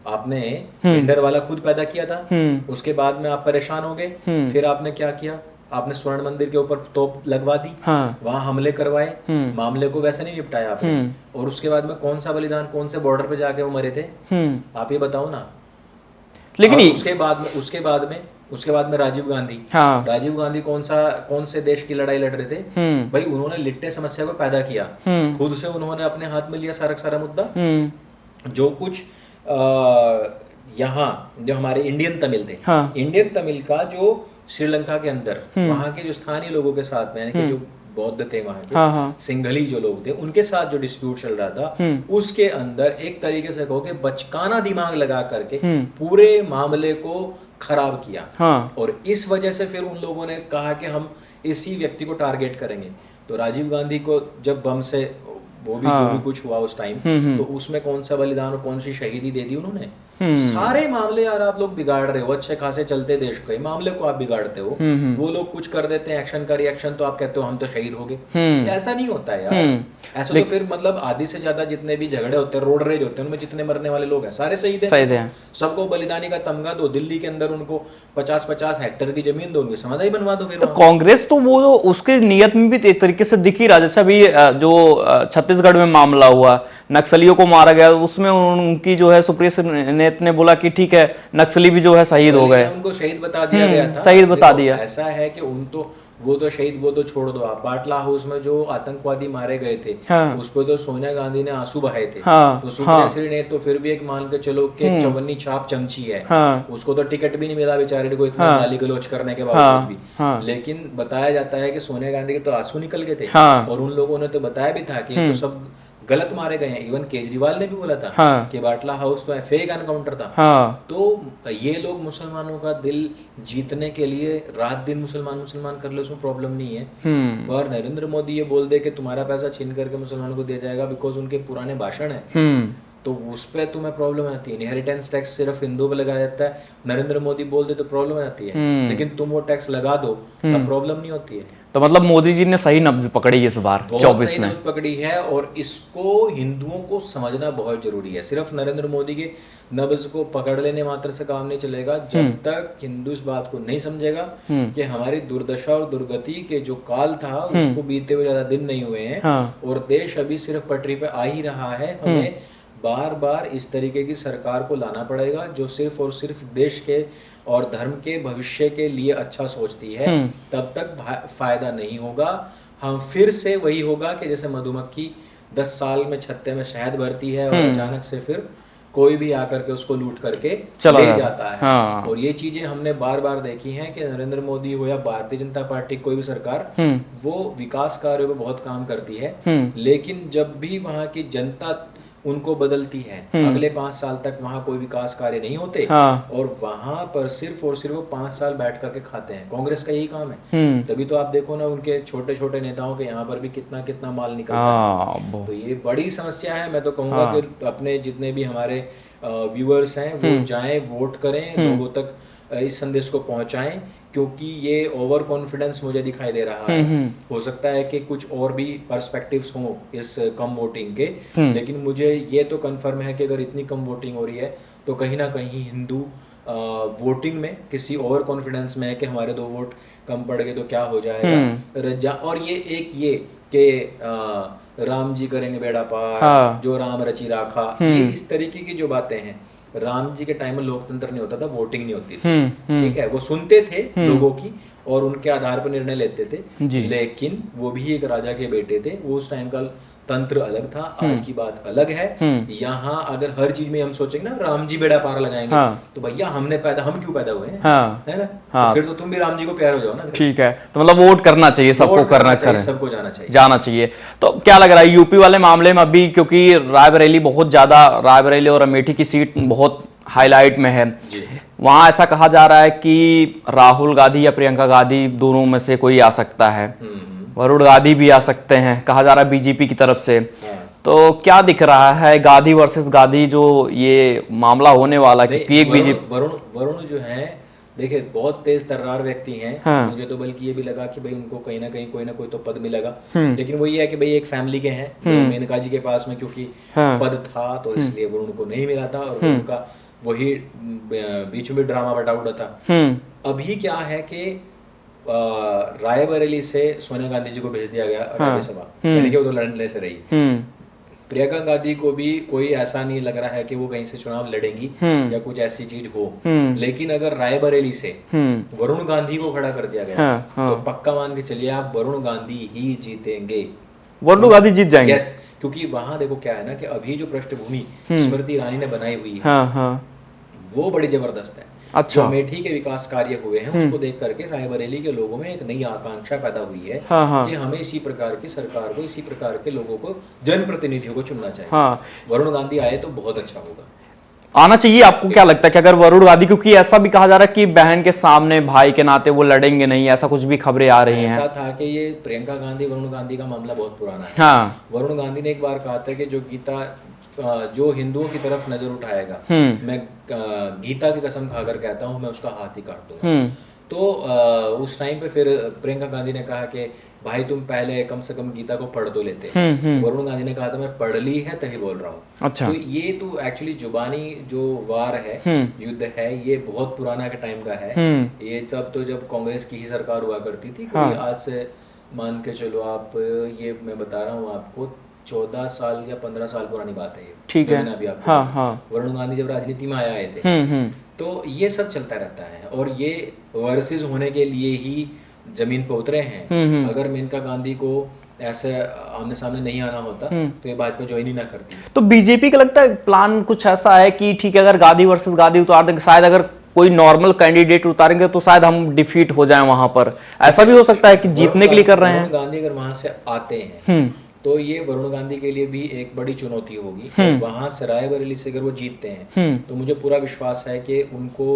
आपने इंडर वाला खुद पैदा किया था, उसके बाद में आप परेशान हो गए, फिर आपने क्या किया? आपने स्वर्ण मंदिर के ऊपर तोप लगवा दी, वहां हमले करवाए, मामले को वैसे नहीं निपटाया आपने। और उसके बाद में कौन सा बलिदान, कौन से बॉर्डर पे जाके वो मरे थे? आप ये बताओ ना। लेकिन उसके बाद में राजीव गांधी कौन से देश की लड़ाई लड़ रहे थे भाई? उन्होंने लिट्टे समस्या को पैदा किया, खुद से उन्होंने अपने हाथ में लिया सारा मुद्दा। जो कुछ यहाँ जो हमारे इंडियन तमिल थे, इंडियन तमिल का जो श्रीलंका के अंदर वहां के जो स्थानीय लोगों के साथ में, यानी कि जो बौद्ध थे वहां के, सिंघली जो लोग थे, उनके साथ जो डिस्प्यूट चल रहा था, उसके अंदर एक तरीके से कहो कि बचकाना दिमाग लगा करके पूरे मामले को खराब किया। और इस वजह से फिर उन लोगों ने कहा कि हम इसी व्यक्ति को टारगेट करेंगे। तो राजीव गांधी को जब बम से वो भी जो भी कुछ हुआ उस टाइम, तो उसमें कौन सा बलिदान और कौन सी शहीदी दे दी उन्होंने? सारे मामले यार आप लोग बिगाड़ रहे हो, अच्छे खासे चलते देश के मामले को आप बिगाड़ते हो। वो लोग कुछ कर देते हैं, एक्शन का रिएक्शन, तो आप कहते हो हम तो शहीद हो गए। ऐसा नहीं होता है यार। ऐसा तो फिर मतलब आधी से ज्यादा जितने भी झगड़े होते हैं, रोड रेज होते हैं, उनमें जितने मरने वाले लोग हैं सारे शहीद हैं। सबको बलिदानी का तमगा दो, दिल्ली के अंदर उनको 50-50 हेक्टेयर की जमीन दो, उनकी समाधि बनवा दो। फिर
कांग्रेस तो वो उसके नियत में भी एक तरीके से दिख ही रहा। जैसे अभी जो छत्तीसगढ़ में मामला हुआ, नक्सलियों को मारा गया, उसमें उनकी जो है सुप्रिया नेत ने बोला कि ठीक है, नक्सली भी जो है शहीद हो गए,
उनको शहीद बता दिया गया था।
शहीद बता दिया।
ऐसा है कि वो तो शहीद, वो तो छोड़ दो आप, बाटला हाउस में जो आतंकवादी मारे गए थे, उस पर तो सोनिया गांधी ने आंसू बहाए थे। तो सुप्रिया ने तो फिर भी एक मान के चलो कि चवन्नी छाप चमची है, उसको तो टिकट भी नहीं मिला बेचारे को, इतना गाली गलौज करने के बावजूद भी। लेकिन बताया जाता है कि सोनिया गांधी के तो आंसू निकल गए थे, और उन लोगों ने तो बताया भी था कि तो सब गलत मारे गए हैं। इवन केजरीवाल ने भी बोला था कि बाटला हाउस तो फेक एनकाउंटर था। तो ये लोग मुसलमानों का दिल जीतने के लिए रात दिन मुसलमान कर ले, उसमें प्रॉब्लम नहीं है। पर नरेंद्र मोदी ये बोल दे कि तुम्हारा पैसा छीन करके मुसलमानों को दिया जाएगा, बिकॉज उनके पुराने भाषण है, तो उस पर तुम्हें प्रॉब्लम आती है। इनहेरिटेंस टैक्स सिर्फ हिंदुओं पे लगाया जाता है, नरेंद्र मोदी बोल दे तो प्रॉब्लम आती है। लेकिन तुम वो टैक्स लगा दो तब प्रॉब्लम नहीं होती है।
तो मतलब मोदी जी ने सही नब्ज पकड़ी इस बार
बहुत
24
सही
में।
नब्ज पकड़ी है, और इसको हिंदुओं को समझना बहुत जरूरी है। सिर्फ नरेंद्र मोदी के नब्ज को पकड़ लेने मात्र से काम नहीं चलेगा, जब तक हिंदू इस बात को नहीं समझेगा कि हमारी दुर्दशा और दुर्गति के जो काल था उसको बीते हुए ज्यादा दिन नहीं हुए हैं, और देश अभी सिर्फ पटरी पे आ ही रहा है। हमें बार बार इस तरीके की सरकार को लाना पड़ेगा जो सिर्फ और सिर्फ देश के और धर्म के भविष्य के लिए अच्छा सोचती है, तब तक फायदा नहीं होगा। हम फिर से वही होगा कि जैसे मधुमक्खी 10 साल में छत्ते में शहद भरती है और अचानक से फिर कोई भी आकर के उसको लूट करके ले जाता है।
हाँ।
और ये चीजें हमने बार बार देखी हैं कि नरेंद्र मोदी हो या भारतीय जनता पार्टी, कोई भी सरकार, वो विकास कार्यों पे बहुत काम करती है, लेकिन जब भी वहां की जनता उनको बदलती है, अगले 5 साल तक वहां कोई विकास कार्य नहीं होते, और वहां पर सिर्फ और सिर्फ वो 5 साल बैठ करके खाते हैं। कांग्रेस का यही काम है। तभी तो आप देखो ना, उनके छोटे छोटे नेताओं के यहाँ पर भी कितना कितना माल निकलता है। तो ये बड़ी समस्या है। मैं तो कहूंगा कि अपने जितने भी हमारे व्यूअर्स हैं वो जाएं, वोट करें, लोगों तक इस संदेश को पहुंचाएं, क्योंकि ये ओवर कॉन्फिडेंस मुझे दिखाई दे रहा है। हो सकता है कि कुछ और भी पर्सपेक्टिव्स हों इस कम वोटिंग के, लेकिन मुझे ये तो कंफर्म है कि अगर इतनी कम वोटिंग हो रही है तो कहीं ना कहीं हिंदू वोटिंग में किसी ओवर कॉन्फिडेंस में है कि हमारे 2 वोट कम पड़ गए तो क्या हो जाएगा। और ये कि राम जी करेंगे बेड़ा पार, जो राम रची राखा, ये इस तरीके की जो बातें हैं। राम जी के टाइम में लोकतंत्र नहीं होता था, वोटिंग नहीं होती थी, ठीक है। वो सुनते थे लोगों की और उनके आधार पर निर्णय लेते थे, लेकिन वो भी एक राजा के बेटे थे। वो उस टाइम का तंत्र अलग था, आज की बात अलग है। यहाँ अगर हर चीज में हम सोचेंगे ना राम जी बेड़ा पार लगाएंगे, तो भैया हम क्यों पैदा हुए हैं, है ना। तो फिर तो तुम भी राम जी को प्यार हो जाओ ना।
ठीक है, तो मतलब वोट करना चाहिए, सबको करना चाहिए,
सबको जाना चाहिए।
तो क्या लग रहा है यूपी वाले मामले में अभी, क्योंकि रायबरेली बहुत ज्यादा, रायबरेली और अमेठी की सीट बहुत हाईलाइट में है, वहां ऐसा कहा जा रहा है कि राहुल गांधी या प्रियंका गांधी दोनों में से कोई आ सकता है, वरुण गांधी भी आ सकते हैं, कहा जा रहा है बीजेपी की तरफ से। तो क्या दिख रहा है, गांधी वर्सेस गांधी जो ये मामला होने वाला है कि एक बीजेपी।
वरुण जो है, देखिए बहुत तेज तर्रार व्यक्ति हैं। मुझे तो बल्कि ये भी लगा कि भाई उनको कहीं ना कहीं कोई ना कोई तो पद मिलेगा, लेकिन वो ये है कि भाई एक फैमिली के हैं, मेनका जी के पास में क्योंकि पद था तो इसलिए वरुण को नहीं मिला था, और उनका वही बीच में ड्रामा बटा उड़ा था। अभी क्या है कि रायबरेली से सोनिया गांधी जी को भेज दिया गया राज्यसभा, यानी कि वो तो लड़ने से रही। प्रियंका गांधी को भी कोई ऐसा नहीं लग रहा है कि वो कहीं से चुनाव लड़ेंगी या कुछ ऐसी चीज हो, लेकिन अगर रायबरेली से वरुण गांधी को खड़ा कर दिया गया तो पक्का मान के चलिए आप, वरुण गांधी ही जीतेंगे,
वरुण गांधी जीत जाएंगे।
यस, क्योंकि वहां देखो क्या है ना कि अभी जो पृष्ठभूमि स्मृति ईरानी ने बनाई हुई है वो बड़ी जबरदस्त है।
अच्छा।
जो अमेठी के विकास कार्य हुए हैं उसको देख करके रायबरेली के लोगों में एक नई आकांक्षा पैदा हुई है कि हमें इसी प्रकार की सरकार को, इसी प्रकार के लोगों को, जनप्रतिनिधियों को चुनना चाहिए। वरुण गांधी आए तो बहुत अच्छा होगा,
आना चाहिए। आपको क्या लगता है कि अगर वरुण गांधी, क्योंकि ऐसा भी कहा जा रहा है कि बहन के सामने भाई के नाते वो लड़ेंगे नहीं, ऐसा कुछ भी खबरें आ रही हैं।
ऐसा था कि ये प्रियंका गांधी वरुण गांधी का मामला बहुत पुराना है। वरुण गांधी ने एक बार कहा था कि जो हिंदुओं की तरफ नजर उठाएगा, मैं गीता की कसम खाकर कहता हूँ मैं उसका हाथ ही काट दूंगा। तो उस टाइम पे फिर प्रियंका गांधी ने कहा कि भाई तुम पहले कम से कम गीता को पढ़ तो लेते। वरुण गांधी ने कहा था मैं पढ़ ली है तभी बोल रहा हूँ। अच्छा। तो ये तो एक्चुअली जुबानी जो वार है, युद्ध है, ये बहुत पुराना के टाइम का है। ये तब तो जब कांग्रेस की ही सरकार हुआ करती थी। कोई आज से मान के चलो आप, ये मैं बता रहा हूँ आपको 14 साल या 15 साल पुरानी बात है ये, ठीक है। अभी आपको वरुण गांधी जब राजनीति में आए थे तो ये सब चलता रहता है, और ये वर्सेस होने के लिए ही जमीन पर उतरे हैं। अगर मेनका गांधी को ऐसे आमने सामने नहीं आना होता तो ये भाजपा ज्वाइन ही ना करती।
तो बीजेपी का लगता है प्लान कुछ ऐसा है कि ठीक है अगर गांधी वर्सेस गांधी उतार देंगे, शायद अगर कोई नॉर्मल कैंडिडेट उतारेंगे तो शायद हम डिफीट हो जाएं वहां पर, ऐसा भी हो सकता है कि जीतने के लिए कर रहे हैं।
गांधी अगर वहां से आते हैं तो ये वरुण गांधी के लिए भी एक बड़ी चुनौती होगी। वहां से रायबरेली से अगर वो जीतते हैं तो मुझे पूरा विश्वास है कि उनको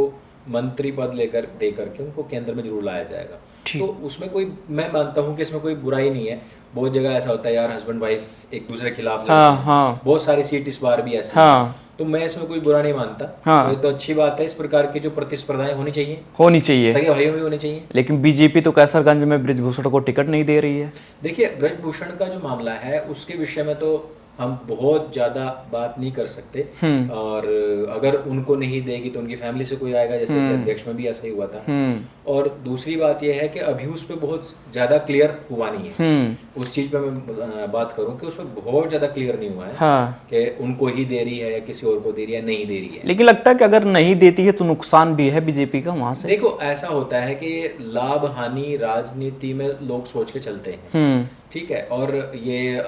मंत्री पद दे करके उनको केंद्र में जरूर लाया जाएगा। तो उसमें कोई, मैं मानता हूँ कि इसमें कोई बुराई नहीं है। बहुत जगह ऐसा होता है यार, हस्बैंड वाइफ एक दूसरे के खिलाफ लड़ते हैं। बहुत सारी सीट इस बार भी ऐसी है। तो मैं इसमें कोई बुरा नहीं मानता।
हाँ।
तो अच्छी बात है, इस प्रकार की जो प्रतिस्पर्धाएं होनी चाहिए
सगे
भाइयों में होनी चाहिए।
लेकिन बीजेपी तो कैसरगंज में ब्रिजभूषण को टिकट नहीं दे रही है।
देखिए, ब्रजभूषण का जो मामला है उसके विषय में तो हम बहुत ज्यादा बात नहीं कर सकते, और अगर उनको नहीं देगी तो उनकी फैमिली से कोई आएगा, जैसे कि अध्यक्ष में भी ऐसा ही हुआ था। और दूसरी बात यह है कि अभी उस पर बहुत ज्यादा क्लियर हुआ नहीं है। उस चीज पे मैं बात करूं कि उस पर बहुत ज्यादा क्लियर नहीं हुआ है।
हाँ।
कि उनको ही दे रही है या किसी और को दे रही है, नहीं दे रही है।
लेकिन लगता है कि अगर नहीं देती है तो नुकसान भी है बीजेपी का वहां से।
देखो, ऐसा होता है कि लाभ हानि राजनीति में लोग सोच के चलते हैं, ठीक है। और ये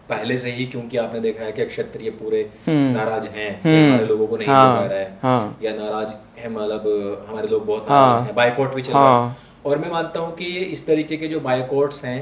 पहले से ही, क्योंकि आपने देखा है कि क्षत्रिय पूरे नाराज हैं कि हमारे लोगों को नहीं दिया जा रहा है, या नाराज है, मतलब हमारे लोग बहुत नाराज हैं, बायकॉट भी चल रहा है। और मैं मानता हूँ कि इस तरीके के जो बायकॉट्स हैं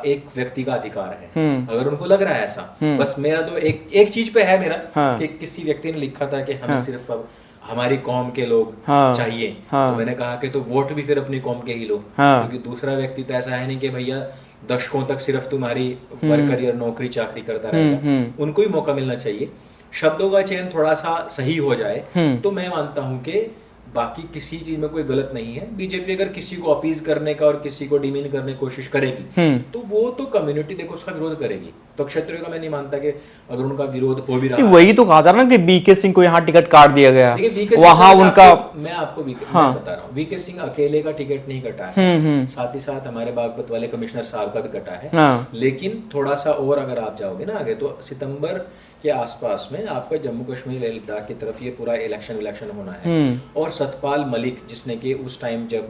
एक व्यक्ति का अधिकार है, अगर उनको लग रहा है ऐसा। बस मेरा तो एक चीज पे है मेरा, कि किसी व्यक्ति ने लिखा था कि हमें सिर्फ अब हमारी कौम के लोग चाहिए, तो मैंने कहा कि तो वोट भी फिर अपनी कौम के ही लो, क्योंकि दूसरा व्यक्ति तो ऐसा है नहीं कि भैया दशकों तक सिर्फ तुम्हारी वर्क करियर नौकरी चाकरी करता रहेगा। उनको भी मौका मिलना चाहिए, शब्दों का चयन थोड़ा सा सही हो जाए तो मैं मानता हूं कि बाकी किसी चीज में कोई गलत नहीं है। बीजेपी अगर किसी को अपीज करने का और किसी को डिमीन करने की कोशिश करेगी तो वो तो कम्युनिटी देखो उसका विरोध करेगी। तो क्षत्रियों का मैं नहीं मानता कि अगर उनका विरोध हो भी रहा है,
वही तो कहा था ना कि बीके सिंह को यहाँ टिकट काट दिया गया।
वहां उनका मैं आपको बता रहा हूँ, वीके सिंह अकेले का टिकट नहीं कटा है, साथ ही साथ हमारे बागपत वाले कमिश्नर साहब का भी कटा है। लेकिन थोड़ा सा और अगर आप जाओगे ना आगे, तो सितंबर के आसपास में आपका जम्मू कश्मीर लद्दाख की तरफ ये पूरा इलेक्शन होना है। और सतपाल मलिक, जिसने कि उस टाइम जब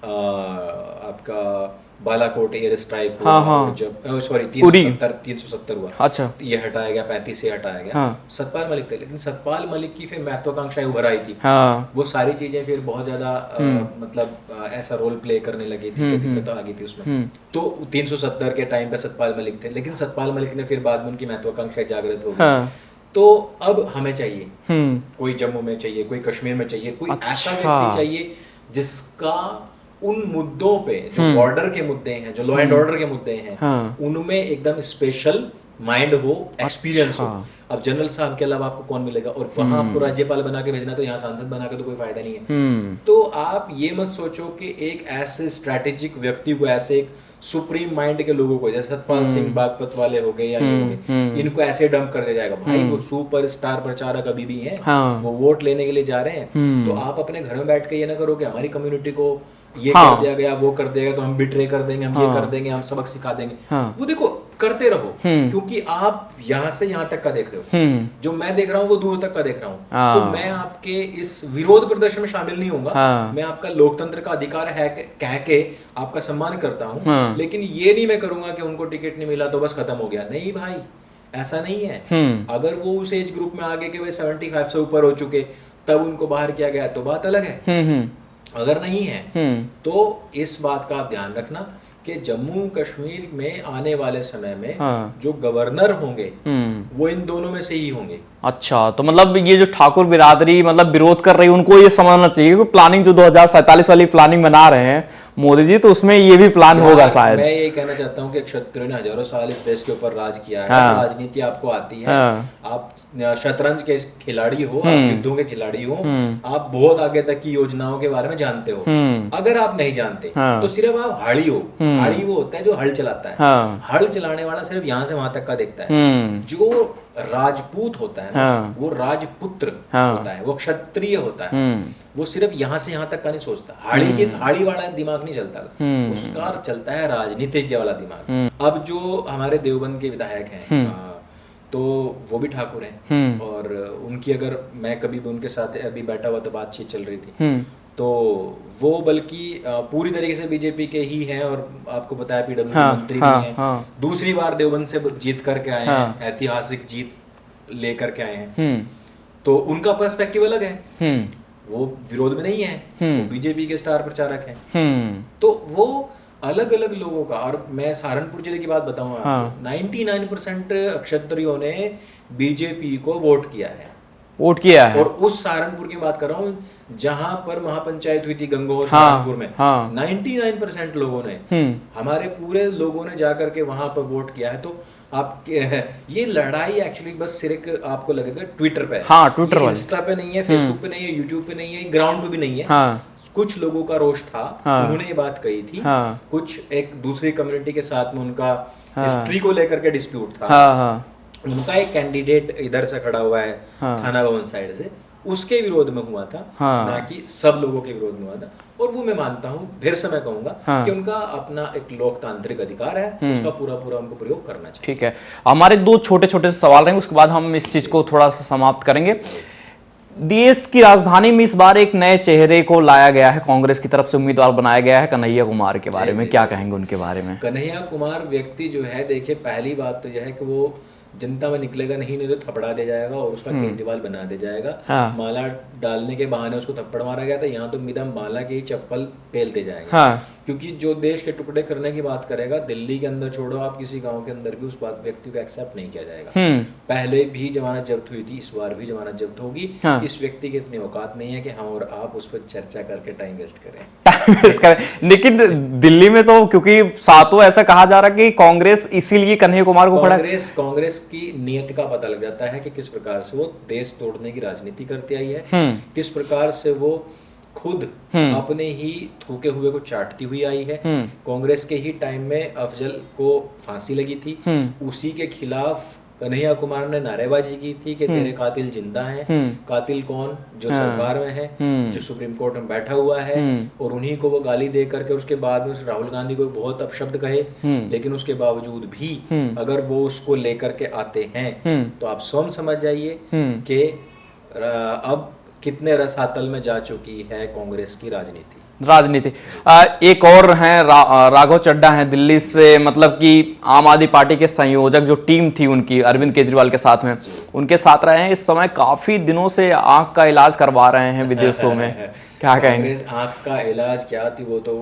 आपका बालाकोट एयर स्ट्राइक हुआ, जब सॉरी 370 हुआ,
अच्छा,
ये हटाया गया, 35 से हटाया गया, सतपाल मलिक थे। लेकिन सतपाल मलिक की फिर महत्वाकांक्षाएं उभर आई थी, वो सारी चीजें फिर बहुत ज्यादा मतलब ऐसा रोल प्ले करने लगी थी कि दिक्कत आ गई थी उसमें। तो 370 के टाइम पे सतपाल मलिक थे, लेकिन सतपाल मलिक ने फिर बाद में उनकी महत्वाकांक्षाएं जागृत हो गई। तो अब हमें चाहिए, कोई जम्मू में चाहिए, कोई कश्मीर में चाहिए, कोई ऐसा व्यक्ति चाहिए जिसका उन मुद्दों पे, जो बॉर्डर के मुद्दे हैं, जो लॉ एंड ऑर्डर के मुद्दे हैं, उनमें एकदम स्पेशल माइंड हो, एक्सपीरियंस हो। अब जनरल साहब के अलावा आपको कौन मिलेगा? और वहां आपको राज्यपाल बना के भेजना, तो यहाँ सांसद बना के तो कोई फायदा नहीं है। तो आप ये मत सोचो कि एक ऐसे स्ट्रैटेजिक व्यक्ति को, ऐसे एक सुप्रीम माइंड के लोगों को, जैसे सतपाल सिंह बागपत वाले हो गए या ये हो गए, इनको ऐसे डंप कर दिया जाएगा। भाई वो सुपर स्टार प्रचारक अभी भी हैं, वो वोट लेने के लिए जा रहे हैं। तो आप अपने घर में बैठ के ये ना करो कि हमारी कम्युनिटी को ये कर दिया गया, वो कर दिया, तो हम बिट्रे कर देंगे, हम ये कर देंगे, हम सबक सिखा देंगे। वो देखो करते रहो, क्योंकि आप यहाँ से यहाँ तक का देख रहे हो, जो मैं देख रहा हूँ वो दूर तक का देख रहा हूँ। तो मैं आपके इस विरोध प्रदर्शन में शामिल नहीं होऊंगा। मैं आपका लोकतंत्र का अधिकार है कह के आपका सम्मान करता हूँ, लेकिन ये नहीं मैं करूंगा कि उनको टिकट नहीं मिला तो बस खत्म हो गया। नहीं भाई, ऐसा नहीं है। अगर वो उस एज ग्रुप में आगे के 75 से ऊपर हो चुके तब उनको बाहर किया गया तो बात अलग है। अगर नहीं है तो इस बात का आप ध्यान रखना कि जम्मू कश्मीर में आने वाले समय में जो गवर्नर होंगे वो इन दोनों में से ही होंगे।
अच्छा, तो मतलब ये जो ठाकुर बिरादरी मतलब विरोध कर रही है, उनको ये समझना चाहिए कि प्लानिंग जो 2047 वाली प्लानिंग बना रहे हैं मोदी जी, तो उसमें ये भी प्लान होगा शायद।
मैं ये कहना चाहता हूँ कि क्षत्रियों ने हजारों साल इस देश के ऊपर राज किया है। राजनीति आपको आती है, आप शतरंज के खिलाड़ी हो, आप युद्धों के खिलाड़ी हो, आप बहुत आगे तक की योजनाओं के बारे में जानते हो। अगर आप नहीं जानते तो सिर्फ आप हाड़ी हो। हाड़ी वो होता है जो हल चलाता है। हल चलाने वाला सिर्फ यहाँ से वहां तक का देखता है। जो राजपूत होता है ना, वो राजपुत्र होता है, वो क्षत्रिय होता है, वो सिर्फ यहाँ से यहाँ तक का नहीं सोचता। हाड़ी वाला दिमाग नहीं चलता, उसका चलता है राजनीतिज्ञ वाला दिमाग। अब जो हमारे देवबंद के विधायक हैं तो वो भी ठाकुर हैं, और उनकी अगर मैं कभी भी उनके साथ अभी बैठा हुआ तो बातचीत चल रही थी, तो वो बल्कि पूरी तरीके से बीजेपी के ही हैं, और आपको बताया पीडब्ल्यू मंत्री भी हैं। दूसरी बार देवबंद से जीत करके आए हैं, ऐतिहासिक जीत लेकर के आए हैं। तो उनका पर्सपेक्टिव अलग है, वो विरोध में नहीं है, वो बीजेपी के स्टार प्रचारक हैं। तो वो अलग अलग लोगों का, और मैं सहारनपुर जिले की बात बताऊंगा, 99% क्षत्रियों ने बीजेपी को वोट किया है।
वोट किया है।
और उस सहारनपुर की बात कर रहा हूँ जहां पर महापंचायत हुई थी गंगोह
हाँ,
सहारनपुर में,
हाँ।
99% लोगों ने, हमारे पूरे लोगों ने जाकर के वहां पर वोट किया है। तो आप ये लड़ाई एक्चुअली बस सिर्फ आपको लगेगा ट्विटर पे है,
हाँ, ट्विटर
ये
वाले।
इंस्टा पे नहीं है, फेसबुक पे नहीं है, यूट्यूब पे नहीं है, ग्राउंड पे भी नहीं है।
हाँ,
कुछ लोगों का रोष था,
हाँ,
उन्होंने ये बात कही थी।
हाँ,
कुछ एक दूसरी कम्युनिटी के साथ में उनका
हाँ,
हिस्ट्री को लेकर के डिस्प्यूट था।
हाँ, हाँ,
उनका एक कैंडिडेट इधर से खड़ा हुआ है,
हाँ,
थाना भवन साइड से, उसके विरोध में हुआ था,
हाँ,
ना कि सब लोगों के विरोध में हुआ था। और वो मैं मानता हूँ, फिर से मैं कहूंगा
हाँ,
कि उनका अपना एक लोकतांत्रिक अधिकार है, उसका पूरा पूरा उनको प्रयोग करना चाहिए।
ठीक है। हमारे दो छोटे छोटे सवाल रहेंगे, उसके बाद हम इस चीज को थोड़ा सा समाप्त करेंगे। देश की राजधानी में इस बार एक नए चेहरे को लाया गया है, कांग्रेस की तरफ से उम्मीदवार बनाया गया है, कन्हैया कुमार के बारे में क्या कहेंगे उनके बारे में?
कन्हैया कुमार व्यक्ति जो है, देखिए पहली बात तो यह है कि वो जनता में निकलेगा नहीं तो थपड़ा दे जाएगा और उसका केजरीवाल बना दे जाएगा।
हाँ।
माला डालने के बहाने उसको थप्पड़ मारा गया था, यहाँ तो मिदा माला की चप्पल पेलते जाएंगे।
हाँ।
क्योंकि जो देश के टुकड़े करने की बात करेगा, दिल्ली के अंदर छोड़ो, आप किसी गांव के अंदर भी उस बात व्यक्ति को एक्सेप्ट नहीं किया जाएगा। पहले भी जमानत जब्त हुई थी, इस बार भी जमानत जब्त होगी।
हाँ।
इस व्यक्ति की इतनी औकात नहीं है कि हम और आप उस पर चर्चा करके टाइम वेस्ट करें।
लेकिन दिल्ली में तो क्योंकि सातों ऐसा कहा जा रहा है कि कांग्रेस इसीलिए कन्हैया कुमार को खड़ा,
कांग्रेस की नियत का पता लग जाता है कि किस प्रकार से वो देश तोड़ने की राजनीति करती आई है, किस प्रकार से वो खुद अपने ही थूके हुए को चाटती हुई आई है। कांग्रेस के ही टाइम में अफजल को फांसी लगी थी, उसी के खिलाफ कन्हैया कुमार ने नारेबाजी की थी कि तेरे कातिल जिंदा हैं। कातिल कौन? जो सरकार में है, जो सुप्रीम कोर्ट में बैठा हुआ है, और उन्हीं को वो गाली दे करके उसके बाद में राहुल गांधी को बहुत अपशब्द कहे। लेकिन उसके बावजूद भी अगर वो उसको लेकर के आते हैं तो आप स्वयं समझ जाइए कि अब कितने रसातल में जा चुकी है कांग्रेस की राजनीति।
एक और हैं राघव चड्ढा हैं दिल्ली से, मतलब कि आम आदमी पार्टी के संयोजक, जो टीम थी उनकी अरविंद केजरीवाल के साथ में, उनके साथ रहे हैं। इस समय काफी दिनों से आंख का इलाज करवा रहे हैं विदेशों में, क्या कहेंगे?
आंख का इलाज क्या थी, वो तो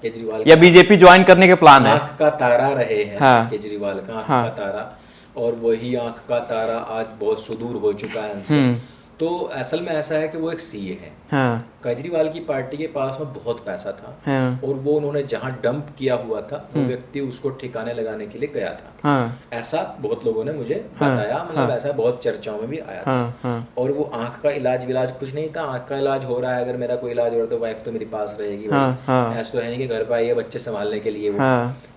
केजरीवाल
या बीजेपी ज्वाइन करने के प्लान है?
आंख का तारा रहे हैं। हाँ। केजरीवाल का आंख का तारा, और वही आंख का तारा आज बहुत सुदूर हो चुका है उनसे। तो असल में ऐसा है कि वो एक सीए है। हाँ। केजरीवाल की पार्टी के पास में बहुत पैसा था। हाँ। और वो उन्होंने जहां डंप किया हुआ था, वो व्यक्ति उसको ठिकाने लगाने के लिए गया था। हाँ। ऐसा बहुत लोगों ने मुझे बताया, मतलब ऐसा बहुत चर्चाओं में भी आया था। और वो आंख का इलाज विलाज कुछ नहीं था। आंख का इलाज हो रहा है, अगर मेरा कोई इलाज हो रहा है तो वाइफ तो मेरी पास रहेगी। ऐसा तो है नहीं कि घर पर आई है बच्चे संभालने के लिए वो,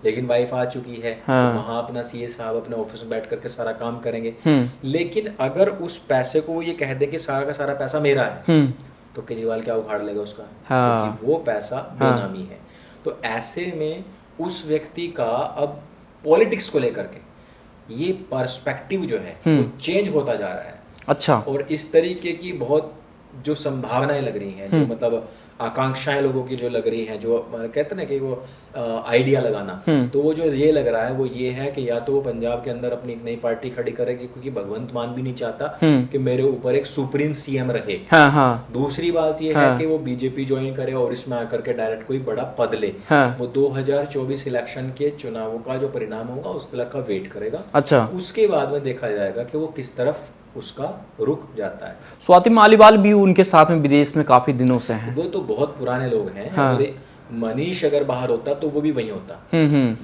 लेकिन वाइफ आ चुकी है तो वहां अपना सीए साहब अपने ऑफिस में बैठ करके सारा काम करेंगे। लेकिन अगर उस पैसे को वो ये कह दे कि सारा का सारा पैसा मेरा है, तो केजरीवाल क्या उखाड़ लेगा उसका? क्योंकि वो पैसा बेनामी है। तो ऐसे में उस व्यक्ति का अब पॉलिटिक्स को लेकर के ये पर्सपेक्टिव जो है वो चेंज होता जा रहा है। अच्छा। और इस तरीके की बहुत जो संभावनाएं लग रही हैं, जो मतलब आकांक्षाएं लोगों की जो लग रही हैं, जो कहते हैं कि वो आइडिया लगाना, तो वो जो ये लग रहा है वो ये है कि या तो वो पंजाब के अंदर अपनी एक नई पार्टी खड़ी करेगी, क्योंकि भगवंत मान भी नहीं चाहता कि मेरे ऊपर एक सुप्रीम सीएम रहे। हाँ, हाँ। दूसरी बात ये है कि वो बीजेपी ज्वाइन करे और इसमें आकर के डायरेक्ट कोई बड़ा पद ले। वो 2024 इलेक्शन के चुनावों का जो परिणाम होगा उस तक का वेट करेगा। अच्छा। उसके बाद में देखा जाएगा कि वो किस तरफ उसका रुख जाता है।
स्वाति मालीवाल भी उनके साथ में विदेश में काफी दिनों से हैं।
वो तो बहुत पुराने लोग हैं। हाँ। मनीष अगर बाहर होता तो वो भी वहीं होता।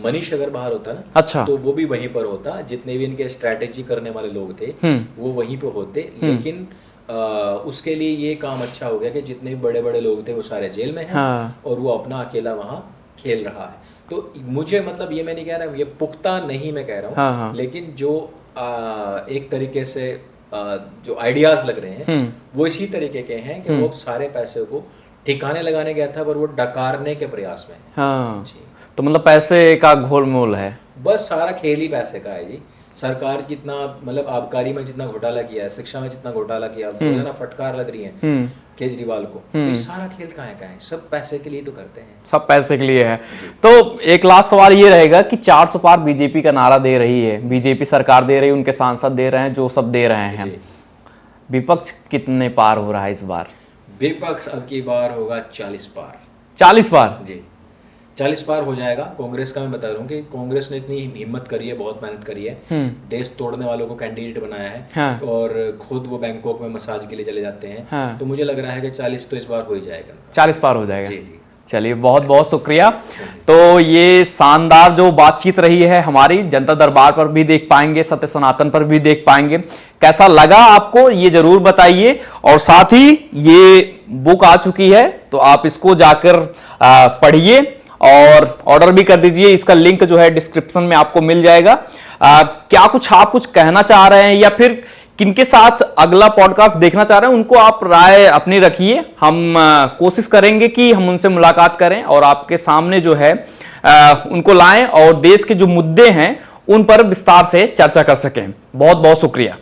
मनीष अगर बाहर होता ना, अच्छा, तो वो भी वहीं पर होता। जितने भी इनके स्ट्रैटेजी करने वाले लोग थे वो वहीं पे होते। लेकिन उसके लिए ये काम अच्छा हो गया कि जितने बड़े बड़े लोग थे वो सारे जेल में हैं। हाँ। और वो अपना अकेला वहाँ खेल रहा है। तो मुझे मतलब ये मैं नहीं कह रहा, ये पुख्ता नहीं मैं कह रहा हूँ। हाँ। लेकिन जो एक तरीके से जो आइडियाज लग रहे हैं वो इसी तरीके के हैं कि वो सारे पैसे को ठिकाने लगाने गया था पर वो डकारने के प्रयास में। हाँ। जी।
तो मतलब पैसे का घोलमोल है,
बस सारा खेल ही पैसे का है जी। सरकार जितना मतलब आबकारी में जितना घोटाला किया है, शिक्षा में जितना घोटाला किया, रोजाना फटकार लग रही है केजरीवाल को, तो ये सारा खेल कहाँ है? सब पैसे के लिए तो करते हैं,
सब पैसे के लिए है। तो एक लास्ट सवाल ये रहेगा कि 400 पार बीजेपी का नारा दे रही है, बीजेपी सरकार दे रही है, उनके सांसद दे रहे हैं, जो सब दे रहे हैं, विपक्ष कितने पार हो रहा है इस बार?
विपक्ष अब की बार होगा 40 पार।
40 पार
जी। 40 पार हो जाएगा। कांग्रेस का मैं बता रहा हूँ कि कांग्रेस ने इतनी हिम्मत करी है, बहुत मेहनत करी है, देश तोड़ने वालों को कैंडिडेट बनाया है।
हाँ।
और खुद वो बैंकॉक में मसाज के लिए चले जाते हैं।
हाँ।
तो मुझे लग रहा है कि 40 तो इस बार हो ही जाएगा।
40 पार हो जाएगा।
जी जी।
चलिए, बहुत बहुत शुक्रिया। तो ये शानदार जो बातचीत रही है हमारी, जनता दरबार पर भी देख पाएंगे, सत्य सनातन पर भी देख पाएंगे। कैसा लगा आपको ये जरूर बताइए। और साथ ही ये बुक आ चुकी है, तो आप इसको जाकर पढ़िए और ऑर्डर भी कर दीजिए। इसका लिंक जो है डिस्क्रिप्शन में आपको मिल जाएगा। क्या आप कुछ कहना चाह रहे हैं, या फिर किनके साथ अगला पॉडकास्ट देखना चाह रहे हैं, उनको आप राय अपनी रखिए। हम कोशिश करेंगे कि हम उनसे मुलाकात करें और आपके सामने जो है उनको लाएं और देश के जो मुद्दे हैं उन पर विस्तार से चर्चा कर सकें। बहुत बहुत शुक्रिया।